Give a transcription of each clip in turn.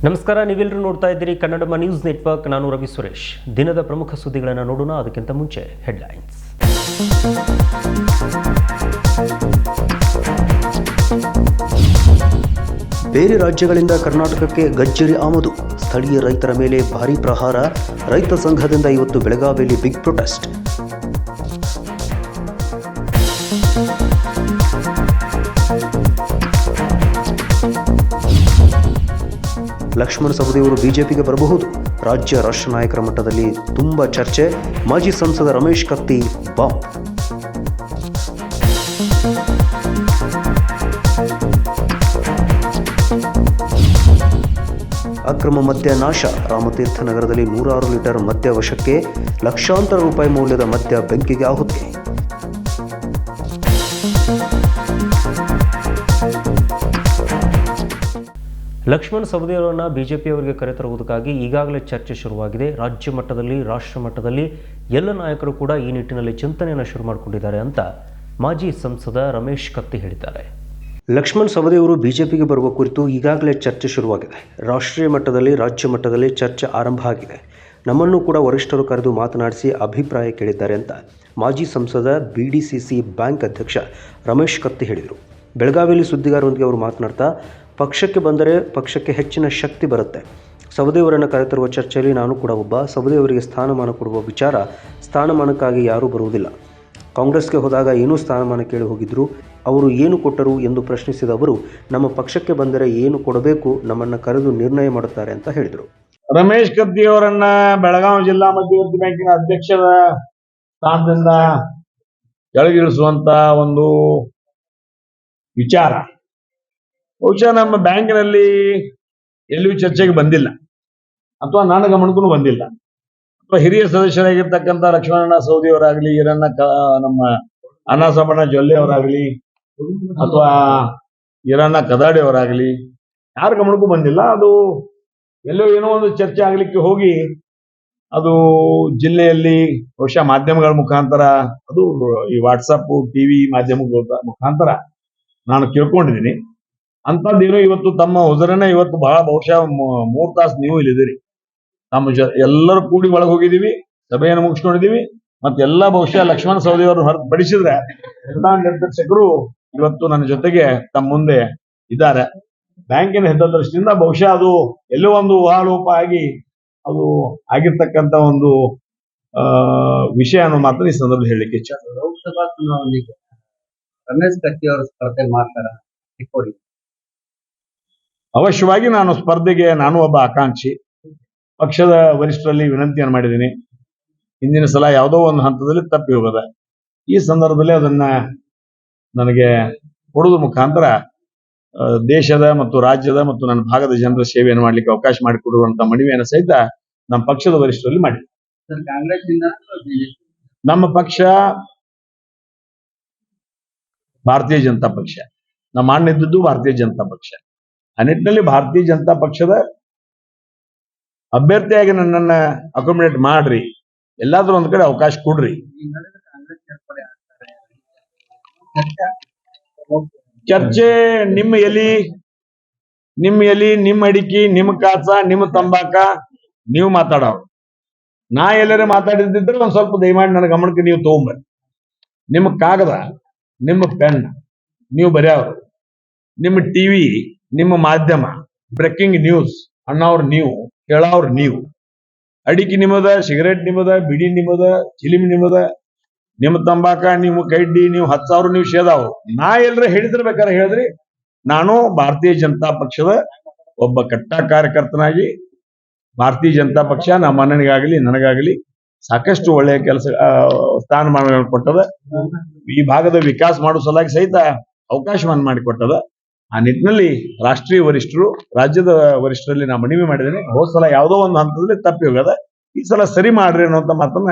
ನಮಸ್ಕಾರ, ನೀವೆಲ್ಲರೂ ನೋಡ್ತಾ ಇದ್ದೀರಿ ಕನ್ನಡಮ ನ್ಯೂಸ್ ನೆಟ್ವರ್ಕ್. ನಾನು ರವಿ ಸುರೇಶ್. ದಿನದ ಪ್ರಮುಖ ಸುದ್ದಿಗಳನ್ನು ನೋಡೋಣ. ಅದಕ್ಕಿಂತ ಮುಂಚೆ ಹೆಡ್ಲೈನ್ಸ್. ಬೇರೆ ರಾಜ್ಯಗಳಿಂದ ಕರ್ನಾಟಕಕ್ಕೆ ಗಜ್ಜರಿ ಆಮದು, ಸ್ಥಳೀಯ ರೈತರ ಮೇಲೆ ಭಾರೀ ಪ್ರಹಾರ. ರೈತ ಸಂಘದಿಂದ ಇವತ್ತು ಬೆಳಗಾವಿಯಲ್ಲಿ ಬಿಗ್ ಪ್ರೊಟೆಸ್ಟ್. ಲಕ್ಷ್ಮಣ ಸವದಿಯವರು ಬಿಜೆಪಿಗೆ ಬರಬಹುದು. ರಾಜ್ಯ ರಾಷ್ಟ್ರ ನಾಯಕರ ಮಟ್ಟದಲ್ಲಿ ತುಂಬಾ ಚರ್ಚೆ. ಮಾಜಿ ಸಂಸದ ರಮೇಶ್ ಕತ್ತಿ ಬಾಂಬ್. ಅಕ್ರಮ ಮದ್ಯ ನಾಶ. ರಾಮತೀರ್ಥ ನಗರದಲ್ಲಿ 106 ಲೀಟರ್ ಮದ್ಯ ವಶಕ್ಕೆ. ಲಕ್ಷಾಂತರ ರೂಪಾಯಿ ಮೌಲ್ಯದ ಮದ್ಯ ಬೆಂಕಿಗೆ ಆಹುತಿ. ಲಕ್ಷ್ಮಣ ಸವದಿಯವರನ್ನು ಬಿಜೆಪಿಯವರಿಗೆ ಕರೆತರುವುದಕ್ಕಾಗಿ ಈಗಾಗಲೇ ಚರ್ಚೆ ಶುರುವಾಗಿದೆ. ರಾಜ್ಯ ಮಟ್ಟದಲ್ಲಿ, ರಾಷ್ಟ್ರ ಮಟ್ಟದಲ್ಲಿ ಎಲ್ಲ ನಾಯಕರು ಕೂಡ ಈ ನಿಟ್ಟಿನಲ್ಲಿ ಚಿಂತನೆಯನ್ನು ಶುರು ಮಾಡಿಕೊಂಡಿದ್ದಾರೆ ಅಂತ ಮಾಜಿ ಸಂಸದ ರಮೇಶ್ ಕತ್ತಿ ಹೇಳಿದ್ದಾರೆ. ಲಕ್ಷ್ಮಣ ಸವದಿಯವರು ಬಿಜೆಪಿಗೆ ಬರುವ ಕುರಿತು ಈಗಾಗಲೇ ಚರ್ಚೆ ಶುರುವಾಗಿದೆ. ರಾಷ್ಟ್ರೀಯ ಮಟ್ಟದಲ್ಲಿ, ರಾಜ್ಯ ಮಟ್ಟದಲ್ಲಿ ಚರ್ಚೆ ಆರಂಭ ಆಗಿದೆ. ನಮ್ಮನ್ನು ಕೂಡ ವರಿಷ್ಠರು ಕರೆದು ಮಾತನಾಡಿಸಿ ಅಭಿಪ್ರಾಯ ಕೇಳಿದ್ದಾರೆ ಅಂತ ಮಾಜಿ ಸಂಸದ BDCC ಬ್ಯಾಂಕ್ ಅಧ್ಯಕ್ಷ ರಮೇಶ್ ಕತ್ತಿ ಹೇಳಿದರು. ಬೆಳಗಾವಿಯಲ್ಲಿ ಸುದ್ದಿಗಾರರೊಂದಿಗೆ ಅವರು ಮಾತನಾಡ್ತಾ, ಪಕ್ಷಕ್ಕೆ ಬಂದರೆ ಪಕ್ಷಕ್ಕೆ ಹೆಚ್ಚಿನ ಶಕ್ತಿ ಬರುತ್ತೆ. ಸವದಿಯವರನ್ನು ಕರೆತರುವ ಚರ್ಚೆಯಲ್ಲಿ ನಾನು ಕೂಡ ಒಬ್ಬ. ಸವದಿಯವರಿಗೆ ಸ್ಥಾನಮಾನ ಕೊಡುವ ವಿಚಾರ, ಸ್ಥಾನಮಾನಕ್ಕಾಗಿ ಯಾರೂ ಬರುವುದಿಲ್ಲ. ಕಾಂಗ್ರೆಸ್ಗೆ ಹೋದಾಗ ಏನೂ ಸ್ಥಾನಮಾನ ಕೇಳಿ ಹೋಗಿದ್ರು, ಅವರು ಏನು ಕೊಟ್ಟರು ಎಂದು ಪ್ರಶ್ನಿಸಿದ ಅವರು, ನಮ್ಮ ಪಕ್ಷಕ್ಕೆ ಬಂದರೆ ಏನು ಕೊಡಬೇಕು, ನಮ್ಮನ್ನು ಕರೆದು ನಿರ್ಣಯ ಮಾಡುತ್ತಾರೆ ಅಂತ ಹೇಳಿದರು. ರಮೇಶ್ ಕತ್ತಿ ಅವರನ್ನ ಬೆಳಗಾವಿ ಜಿಲ್ಲಾ ಮಧ್ಯವರ್ತಿ ಬ್ಯಾಂಕಿನ ಅಧ್ಯಕ್ಷರ ಸ್ಥಾನದಿಂದ ಕೆಳಗಿಳಿಸುವಂತ ಒಂದು ವಿಚಾರ ಬಹುಶಃ ನಮ್ಮ ಬ್ಯಾಂಕಿನಲ್ಲಿ ಎಲ್ಲಿಯೂ ಚರ್ಚೆಗೆ ಬಂದಿಲ್ಲ, ಅಥವಾ ನನ್ನ ಗಮನಕ್ಕೂ ಬಂದಿಲ್ಲ. ಅಥವಾ ಹಿರಿಯ ಸದಸ್ಯರಾಗಿರ್ತಕ್ಕಂಥ ಲಕ್ಷ್ಮಣ ಸವದಿಯವರಾಗಲಿ, ನಮ್ಮ ಅಣ್ಣಾಸಾಬಣ್ಣ ಜೊಲ್ಲೆ ಅವರಾಗಲಿ, ಅಥವಾ ಈರಣ್ಣ ಕದಾಡಿ ಅವರಾಗಲಿ, ಯಾರ ಗಮನಕ್ಕೂ ಬಂದಿಲ್ಲ. ಅದು ಎಲ್ಲೋ ಏನೋ ಒಂದು ಚರ್ಚೆ ಆಗ್ಲಿಕ್ಕೆ ಹೋಗಿ ಅದು ಜಿಲ್ಲೆಯಲ್ಲಿ ಬಹುಶಃ ಮಾಧ್ಯಮಗಳ ಮುಖಾಂತರ, ಅದು ಈ ವಾಟ್ಸಪ್, ಟಿವಿ ಮಾಧ್ಯಮಗಳ ಮುಖಾಂತರ ನಾನು ಕೇಳ್ಕೊಂಡಿದ್ದೀನಿ. ಅಂತದ್ದೇನೋ ಇವತ್ತು ತಮ್ಮ ಹೊಸರನ್ನ ಇವತ್ತು ಬಹುಶಃ 3 ತಾಸು ನೀವು ಇಲ್ಲಿದ್ದೀರಿ. ನಮ್ಮ ಎಲ್ಲರೂ ಕೂಡಿ ಒಳಗೆ ಹೋಗಿದ್ದೀವಿ, ಸಭೆಯನ್ನು ಮುಗಿಸ್ಕೊಂಡಿದ್ದೀವಿ. ಮತ್ತೆಲ್ಲ ಬಹುಶಃ ಲಕ್ಷ್ಮಣ ಸವದಿಯವರು ಹೊರತುಪಡಿಸಿದ್ರೆ ಎಲ್ಲಾ ನಿರ್ದೇಶಕರು ಇವತ್ತು ನನ್ನ ಜೊತೆಗೆ ತಮ್ಮ ಮುಂದೆ ಇದ್ದಾರೆ. ಬ್ಯಾಂಕಿನ ಹಿತದೃಷ್ಟಿಯಿಂದ ಬಹುಶಃ ಅದು ಎಲ್ಲೋ ಒಂದು ಊಹಾಲೋಪ ಆಗಿ ಅದು ಆಗಿರ್ತಕ್ಕಂಥ ಒಂದು ವಿಷಯ ಅನ್ನೋ ಮಾತ್ರ ಈ ಸಂದರ್ಭದಲ್ಲಿ ಹೇಳಲಿಕ್ಕೆ ಇಚ್ಛೆ. ಲೋಕಸಭಾ ಚುನಾವಣೆಗೆ ರಮೇಶ್ ಕತ್ತಿ ಅವರು ಸ್ಪರ್ಧೆ ಮಾಡ್ತಾರೆ. ಅವಶ್ಯವಾಗಿ ನಾನು ಸ್ಪರ್ಧೆಗೆ ನಾನು ಒಬ್ಬ ಆಕಾಂಕ್ಷಿ. ಪಕ್ಷದ ವರಿಷ್ಠರಲ್ಲಿ ವಿನಂತಿಯನ್ನು ಮಾಡಿದ್ದೀನಿ. ಹಿಂದಿನ ಸಲ ಯಾವುದೋ ಒಂದು ಹಂತದಲ್ಲಿ ತಪ್ಪಿ ಹೋಗದ, ಈ ಸಂದರ್ಭದಲ್ಲಿ ಅದನ್ನ ನನಗೆ ಕೊಡುವ ಮುಖಾಂತರ ದೇಶದ ಮತ್ತು ರಾಜ್ಯದ ಮತ್ತು ನನ್ನ ಭಾಗದ ಜನರ ಸೇವೆಯನ್ನು ಮಾಡ್ಲಿಕ್ಕೆ ಅವಕಾಶ ಮಾಡಿಕೊಡುವಂತ ಮನವಿಯನ್ನು ಸಹಿತ ನಮ್ಮ ಪಕ್ಷದ ವರಿಷ್ಠರಲ್ಲಿ ಮಾಡಿ. ನಮ್ಮ ಪಕ್ಷ ಭಾರತೀಯ ಜನತಾ ಪಕ್ಷ, ನಮ್ಮ ಅಣ್ಣ ಇದ್ದದ್ದು ಭಾರತೀಯ ಜನತಾ ಪಕ್ಷ. ಆ ನಿಟ್ಟಿನಲ್ಲಿ ಭಾರತೀಯ ಜನತಾ ಪಕ್ಷದ ಅಭ್ಯರ್ಥಿಯಾಗಿ ನನ್ನನ್ನ ಅಕೊಮಡೇಟ್ ಮಾಡ್ರಿ, ಎಲ್ಲಾದ್ರೂ ಒಂದ್ ಕಡೆ ಅವಕಾಶ ಕೊಡ್ರಿ. ಚರ್ಚೆ ನಿಮ್ಮ ಎಲಿ, ನಿಮ್ಮ ಅಡಿಕೆ, ನಿಮ್ಮ ಕಾಸ, ನಿಮ್ಮ ತಂಬಾಕ ನೀವು ಮಾತಾಡೋರು. ನಾ ಎಲ್ಲರೂ ಮಾತಾಡಿದ್ರೆ ಒಂದ್ ಸ್ವಲ್ಪ ದಯಮಾಡಿ ನನ್ನ ಗಮನಕ್ಕೆ ನೀವು ತಗೊಂಬರ್ರಿ. ನಿಮ್ಮ ಕಾಗದ, ನಿಮ್ಮ ಪೆನ್ ನೀವು ಬರೆಯವರು, ನಿಮ್ಮ ಟಿವಿ, ನಿಮ್ಮ ಮಾಧ್ಯಮ, ಬ್ರೇಕಿಂಗ್ ನ್ಯೂಸ್ ಅನ್ನೋರು ನೀವು, ಕೇಳೋರು ನೀವು. ಅಡಿಕೆ ನಿಮ್ಮದ, ಸಿಗರೇಟ್ ನಿಮ್ಮದ, ಬಿಡಿ ನಿಮ್ಮದ, ಚಿಲಿಮ್ ನಿಮ್ಮದ, ನಿಮ್ಮ ತಂಬಾಕ, ನಿಮ್ಮ ಕೈಡ್ಡಿ ನೀವು 10,000 ನೀವು ಸೇದಾವು. ನಾ ಎಲ್ಲರ ಹೇಳಿದಿರ್ಬೇಕಾದ್ರೆ ಹೇಳಿದ್ರಿ. ನಾನು ಭಾರತೀಯ ಜನತಾ ಪಕ್ಷದ ಒಬ್ಬ ಕಟ್ಟ ಕಾರ್ಯಕರ್ತನಾಗಿ ಭಾರತೀಯ ಜನತಾ ಪಕ್ಷ ನಮ್ಮ ಅಣ್ಣನಿಗಾಗಲಿ ನನಗಾಗಲಿ ಸಾಕಷ್ಟು ಒಳ್ಳೆಯ ಕೆಲಸ ಸ್ಥಾನಮಾನಗಳನ್ನು ಕೊಟ್ಟದ. ಈ ಭಾಗದ ವಿಕಾಸ ಮಾಡೋ ಸಲುವಾಗಿ ಸಹಿತ ಅವಕಾಶವನ್ನು ಮಾಡಿಕೊಟ್ಟದ. ಆ ನಿಟ್ಟಿನಲ್ಲಿ ರಾಷ್ಟ್ರೀಯ ವರಿಷ್ಠರು, ರಾಜ್ಯದ ವರಿಷ್ಠರಲ್ಲಿ ನಾ ಮನವಿ ಮಾಡಿದ್ದೇನೆ. ಹೋದ ಸಲ ಯಾವುದೋ ಒಂದು ಹಂತದಲ್ಲಿ ತಪ್ಪಿ ಹೋಗದ, ಈ ಸಲ ಸರಿ ಮಾಡ್ರಿ ಅನ್ನೋಂಥ ಮಾತನ್ನ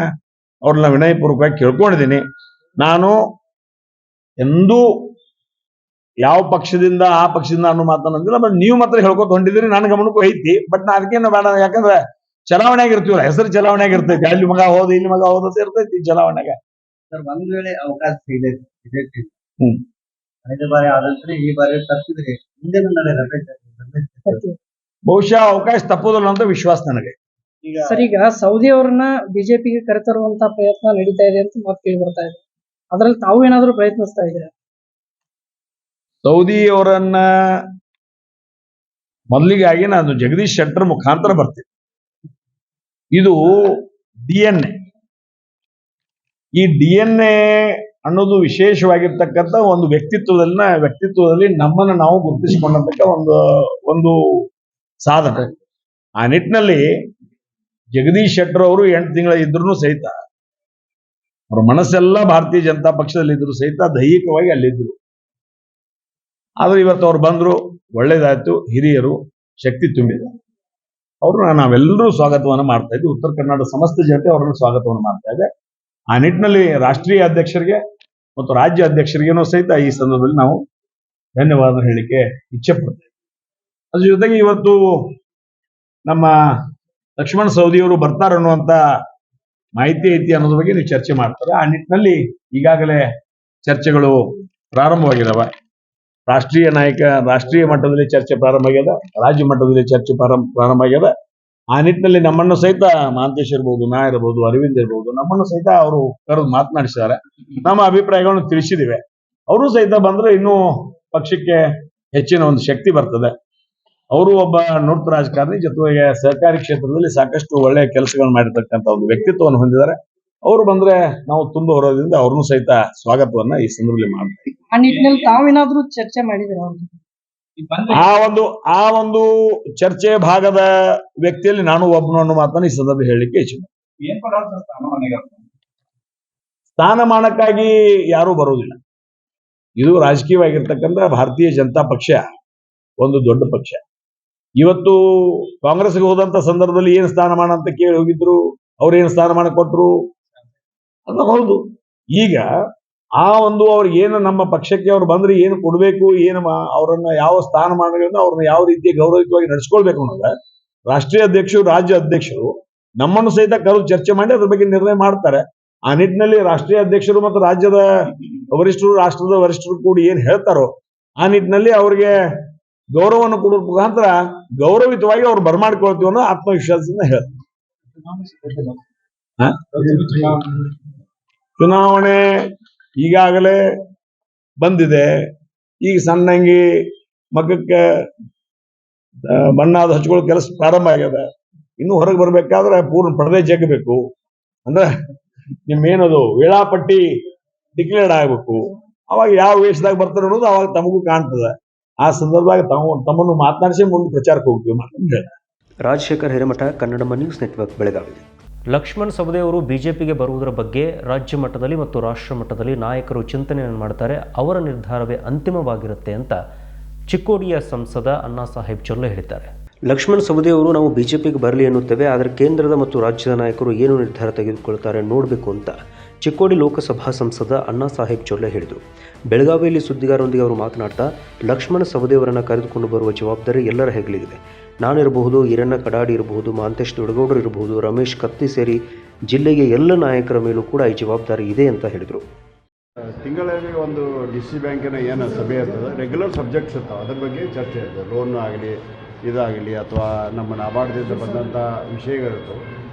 ಅವ್ರನ್ನ ವಿನಯಪೂರ್ವಕವಾಗಿ ಕೇಳ್ಕೊಂಡಿದ್ದೀನಿ. ನಾನು ಎಂದೂ ಯಾವ ಪಕ್ಷದಿಂದ ಆ ಪಕ್ಷದಿಂದ ಅನ್ನೋ ಮಾತನ್ನಂದಿಲ್ಲ. ಬಟ್ ನೀವು ಮಾತ್ರ ಹೇಳ್ಕೊತ ಹೊಂಟಿದ್ದೀರಿ, ನನ್ನ ಗಮನಕ್ಕೂ ಐತಿ. ಬಟ್ ನಾ ಅದಕ್ಕೇನು ಬೇಡ, ಯಾಕಂದ್ರೆ ಚಲಾವಣೆ ಆಗಿರ್ತೀವಲ್ಲ, ಹೆಸರು ಚಲಾವಣೆ ಆಗಿರ್ತೈತಿ. ಅಲ್ಲಿ ಮಗ ಹೋದ, ಇಲ್ಲಿ ಮಗ ಹೋದ ಇರ್ತೈತಿ ಚಲಾವಣೆಗೆ. ಒಂದ್ ವೇಳೆ ಅವಕಾಶ ಸಿಗೈತಿ, ಕಳೆದ ಬಾರಿ ಆದಂದ್ರೆ ಈ ಬಾರಿ ತಪ್ಪಿದ್ರೆ ಹಿಂದಿನ ನಡೆ ಬಹುಶಃ ಅವಕಾಶ ತಪ್ಪೋದಿಲ್ಲ ಅಂತ ವಿಶ್ವಾಸ ನನಗೆ. ಸರ್, ಈಗ ಸೌದಿ ಅವರನ್ನ ಬಿಜೆಪಿಗೆ ಕರೆತರುವಂತ ಪ್ರಯತ್ನ ನಡೀತಾ ಇದೆ ಅಂತ ಮಾತು ಕೇಳಿ ಬರ್ತಾ ಇದೆ. ಅದ್ರಲ್ಲಿ ತಾವು ಏನಾದ್ರು ಪ್ರಯತ್ನಿಸ್ತಾ ಇದ್ದೀರಾ? ಸೌದಿ ಅವರನ್ನ ಮೊದಲಿಗಾಗಿ ನಾನು ಜಗದೀಶ್ ಶೆಟ್ಟರ್ ಮುಖಾಂತರ ಬರ್ತೀನಿ. ಇದು DNA. ಈ DNA ಅನ್ನೋದು ವಿಶೇಷವಾಗಿರ್ತಕ್ಕಂಥ ಒಂದು ವ್ಯಕ್ತಿತ್ವದಲ್ಲಿ ನಮ್ಮನ್ನು ನಾವು ಗುರುತಿಸಿಕೊಂಡಂತ ಒಂದು ಸಾಧನ. ಆ ನಿಟ್ಟಿನಲ್ಲಿ ಜಗದೀಶ್ ಶೆಟ್ಟರ್ ಅವರು 8 ತಿಂಗಳ ಇದ್ರೂ ಸಹಿತ, ಅವ್ರ ಮನಸ್ಸೆಲ್ಲ ಭಾರತೀಯ ಜನತಾ ಪಕ್ಷದಲ್ಲಿ ಇದ್ರು ಸಹಿತ ದೈಹಿಕವಾಗಿ ಅಲ್ಲಿದ್ರು. ಆದ್ರೆ ಇವತ್ತು ಅವ್ರು ಬಂದ್ರು, ಒಳ್ಳೇದಾಯ್ತು. ಹಿರಿಯರು, ಶಕ್ತಿ ತುಂಬಿದ ಅವ್ರನ್ನ ನಾವೆಲ್ಲರೂ ಸ್ವಾಗತವನ್ನು ಮಾಡ್ತಾ ಇದ್ವಿ. ಉತ್ತರ ಕರ್ನಾಟಕ ಸಮಸ್ತ ಜನತೆ ಅವ್ರನ್ನ ಸ್ವಾಗತವನ್ನು ಮಾಡ್ತಾ ಇದೆ. ಆ ನಿಟ್ಟಿನಲ್ಲಿ ರಾಷ್ಟ್ರೀಯ ಅಧ್ಯಕ್ಷರಿಗೆ ಮತ್ತು ರಾಜ್ಯ ಅಧ್ಯಕ್ಷರಿಗೇನೂ ಸಹಿತ ಈ ಸಂದರ್ಭದಲ್ಲಿ ನಾವು ಧನ್ಯವಾದ ಹೇಳಲಿಕ್ಕೆ ಇಚ್ಛೆ ಪಡ್ತೇವೆ. ಅದ್ರ ಜೊತೆಗೆ ಇವತ್ತು ನಮ್ಮ ಲಕ್ಷ್ಮಣ್ ಸವದಿಯವರು ಬರ್ತಾರೆ ಅನ್ನುವಂತ ಮಾಹಿತಿ ಐತಿ ಅನ್ನೋದ್ರ ಬಗ್ಗೆ ನೀವು ಚರ್ಚೆ ಮಾಡ್ತಾರೆ. ಆ ನಿಟ್ಟಿನಲ್ಲಿ ಈಗಾಗಲೇ ಚರ್ಚೆಗಳು ಪ್ರಾರಂಭವಾಗಿದ್ದಾವೆ. ರಾಷ್ಟ್ರೀಯ ಮಟ್ಟದಲ್ಲಿ ಚರ್ಚೆ ಪ್ರಾರಂಭ ಆಗ್ಯದ, ರಾಜ್ಯ ಮಟ್ಟದಲ್ಲಿ ಚರ್ಚೆ ಪ್ರಾರಂಭ ಆಗ್ಯದ. ಆ ನಿಟ್ಟಿನಲ್ಲಿ ನಮ್ಮನ್ನು ಸಹಿತ ಮಹಾಂತೇಶ್ ಇರ್ಬೋದು, ನಾ ಇರ್ಬೋದು, ಅರವಿಂದ್ ಇರ್ಬೋದು, ನಮ್ಮನ್ನು ಸಹಿತ ಅವರು ಕರೆದು ಮಾತನಾಡಿಸಿದ್ದಾರೆ. ನಮ್ಮ ಅಭಿಪ್ರಾಯಗಳನ್ನು ತಿಳಿಸಿದಿವೆ. ಅವರು ಸಹಿತ ಬಂದ್ರೆ ಇನ್ನೂ ಪಕ್ಷಕ್ಕೆ ಹೆಚ್ಚಿನ ಒಂದು ಶಕ್ತಿ ಬರ್ತದೆ. ಅವರು ಒಬ್ಬ ನುರಿತ ರಾಜಕಾರಣಿ, ಜೊತೆಗೆ ಸಹಕಾರಿ ಕ್ಷೇತ್ರದಲ್ಲಿ ಸಾಕಷ್ಟು ಒಳ್ಳೆಯ ಕೆಲಸಗಳನ್ನು ಮಾಡಿರ್ತಕ್ಕಂಥ ಒಂದು ವ್ಯಕ್ತಿತ್ವವನ್ನು ಹೊಂದಿದ್ದಾರೆ. ಅವರು ಬಂದ್ರೆ ನಾವು ತುಂಬ ಹೊರೋದ್ರಿಂದ ಅವ್ರನ್ನೂ ಸಹಿತ ಸ್ವಾಗತವನ್ನ ಈ ಸಂದರ್ಭದಲ್ಲಿ ಮಾಡ್ತೀವಿ. ಆ ನಿಟ್ಟಿನಲ್ಲಿ ತಾವೇನಾದ್ರೂ ಚರ್ಚೆ ಮಾಡಿದಿರಾ? ಆ ಒಂದು ಚರ್ಚೆ ಭಾಗದ ವ್ಯಕ್ತಿಯಲ್ಲಿ ನಾನು ಒಬ್ಬನು ಅನ್ನೋ ಮಾತನ್ನು ಈ ಸಂದರ್ಭ ಹೇಳಲಿಕ್ಕೆ ಇಚ್ಛೆ. ಸ್ಥಾನಮಾನಕ್ಕಾಗಿ ಯಾರೂ ಬರೋದಿಲ್ಲ. ಇದು ರಾಜಕೀಯವಾಗಿರ್ತಕ್ಕಂಥ ಭಾರತೀಯ ಜನತಾ ಪಕ್ಷ ಒಂದು ದೊಡ್ಡ ಪಕ್ಷ. ಇವತ್ತು ಕಾಂಗ್ರೆಸ್ಗೆ ಹೋದಂತ ಸಂದರ್ಭದಲ್ಲಿ ಏನು ಸ್ಥಾನಮಾನ ಅಂತ ಕೇಳಿ ಹೋಗಿದ್ರು, ಅವ್ರೇನು ಸ್ಥಾನಮಾನ ಕೊಟ್ಟರು ಅಂತ. ಹೌದು, ಈಗ ಅವ್ರಿಗೆ ಏನು ನಮ್ಮ ಪಕ್ಷಕ್ಕೆ ಅವ್ರು ಬಂದ್ರೆ ಏನು ಕೊಡಬೇಕು, ಅವರನ್ನ ಯಾವ ಸ್ಥಾನಮಾನಗಳನ್ನ ಅವ್ರನ್ನ ಯಾವ ರೀತಿಯ ಗೌರವಯುತವಾಗಿ ನಡೆಸ್ಕೊಳ್ಬೇಕು ಅನ್ನೋದ ರಾಷ್ಟ್ರೀಯ ಅಧ್ಯಕ್ಷರು, ರಾಜ್ಯ ಅಧ್ಯಕ್ಷರು ನಮ್ಮನ್ನು ಸಹಿತ ಕರೆದು ಚರ್ಚೆ ಮಾಡಿ ಅದ್ರ ಬಗ್ಗೆ ನಿರ್ಣಯ ಮಾಡ್ತಾರೆ. ಆ ನಿಟ್ಟಿನಲ್ಲಿ ರಾಷ್ಟ್ರೀಯ ಅಧ್ಯಕ್ಷರು ಮತ್ತು ರಾಜ್ಯದ ವರಿಷ್ಠರು, ರಾಷ್ಟ್ರದ ವರಿಷ್ಠರು ಕೂಡಿ ಏನ್ ಹೇಳ್ತಾರೋ ಆ ನಿಟ್ಟಿನಲ್ಲಿ ಅವ್ರಿಗೆ ಗೌರವವನ್ನು ಕೊಡೋ ಮುಖಾಂತರ ಗೌರವಿತವಾಗಿ ಅವ್ರು ಬರಮಾಡ್ಕೊಳ್ತೀವಿ ಅನ್ನೋ ಆತ್ಮವಿಶ್ವಾಸದಿಂದ ಹೇಳ್ತಾರೆ. ಚುನಾವಣೆ ಈಗಾಗಲೇ ಬಂದಿದೆ. ಈಗ ಸಣ್ಣಂಗಿ ಮಗಕ್ಕೆ ಬಣ್ಣ ಹಚ್ಕೊಳ್ಳೋ ಕೆಲಸ ಪ್ರಾರಂಭ ಆಗ್ಯದ. ಇನ್ನು ಹೊರಗೆ ಬರ್ಬೇಕಾದ್ರೆ ಪೂರ್ಣ ಪರದೆ ಜಗ್ಬೇಕು. ಅಂದ್ರೆ ನಿಮ್ಮೇನದು ವೇಳಾಪಟ್ಟಿ ಡಿಕ್ಲೇರ್ಡ್ ಆಗ್ಬೇಕು. ಅವಾಗ ಯಾವ ವೇಷದಾಗ ಬರ್ತಾರೆ ಅನ್ನೋದು ಅವಾಗ ತಮಗೂ ಕಾಣ್ತದೆ. ಆ ಸಂದರ್ಭದಾಗ ತಮ್ಮನ್ನು ಮಾತನಾಡಿಸಿ ಮುಂದೆ ಪ್ರಚಾರಕ್ಕೆ ಹೋಗ್ತೀವಿ. Rajashekhar Hiremath, Kannadama news network, Belagavi. ಲಕ್ಷ್ಮಣ್ ಸವದಿ ಅವರು ಬಿಜೆಪಿಗೆ ಬರುವುದರ ಬಗ್ಗೆ ರಾಜ್ಯ ಮಟ್ಟದಲ್ಲಿ ಮತ್ತು ರಾಷ್ಟ್ರ ಮಟ್ಟದಲ್ಲಿ ನಾಯಕರು ಚಿಂತನೆಯನ್ನು ಮಾಡ್ತಾರೆ. ಅವರ ನಿರ್ಧಾರವೇ ಅಂತಿಮವಾಗಿರುತ್ತೆ ಅಂತ ಚಿಕ್ಕೋಡಿಯ ಸಂಸದ ಅಣ್ಣಾ ಸಾಹೇಬ್ ಜೊಲ್ಲೆ ಹೇಳಿದ್ದಾರೆ. ಲಕ್ಷ್ಮಣ್ ಸವದಿ ಅವರು ನಾವು ಬಿಜೆಪಿಗೆ ಬರಲಿ ಎನ್ನುತ್ತೇವೆ, ಆದರೆ ಕೇಂದ್ರದ ಮತ್ತು ರಾಜ್ಯದ ನಾಯಕರು ಏನು ನಿರ್ಧಾರ ತೆಗೆದುಕೊಳ್ತಾರೆ ನೋಡಬೇಕು ಅಂತ ಚಿಕ್ಕೋಡಿ ಲೋಕಸಭಾ ಸಂಸದ ಅಣ್ಣಾ ಸಾಹೇಬ್ ಜೊಲ್ಲೆ ಹೇಳಿದರು. ಬೆಳಗಾವಿಯಲ್ಲಿ ಸುದ್ದಿಗಾರರೊಂದಿಗೆ ಅವರು ಮಾತನಾಡ್ತಾ, ಲಕ್ಷ್ಮಣ್ ಸವದಿ ಅವರನ್ನು ಕರೆದುಕೊಂಡು ಬರುವ ಜವಾಬ್ದಾರಿ ಎಲ್ಲರ ಹೆಗಲಿಗಿದೆ. ನಾನಿರಬಹುದು, ಈರಣ್ಣ ಕಡಾಡಿ ಇರಬಹುದು, ಮಹಾಂತೇಶ್ ದೊಡಗೌಡರು ಇರಬಹುದು, ರಮೇಶ್ ಕತ್ತಿ ಸೇರಿ ಜಿಲ್ಲೆಯ ಎಲ್ಲ ನಾಯಕರ ಮೇಲೂ ಕೂಡ ಈ ಜವಾಬ್ದಾರಿ ಇದೆ ಅಂತ ಹೇಳಿದರು. ತಿಂಗಳಲ್ಲಿ ಒಂದು DC ಬ್ಯಾಂಕಿನ ಏನು ಸಭೆ ಇರ್ತದೆ, ರೆಗ್ಯುಲರ್ ಸಬ್ಜೆಕ್ಟ್ಸ್ ಇರ್ತಾವೆ, ಅದ್ರ ಬಗ್ಗೆ ಚರ್ಚೆ ಇರ್ತದೆ. ಲೋನ್ ಆಗಲಿ, ಇದಾಗಲಿ, ಅಥವಾ ನಮ್ಮ ನಾಬಾರ್ಡ್ದಿಂದ ಬಂದಂಥ ವಿಷಯಗಳಿರ್ತವೆ.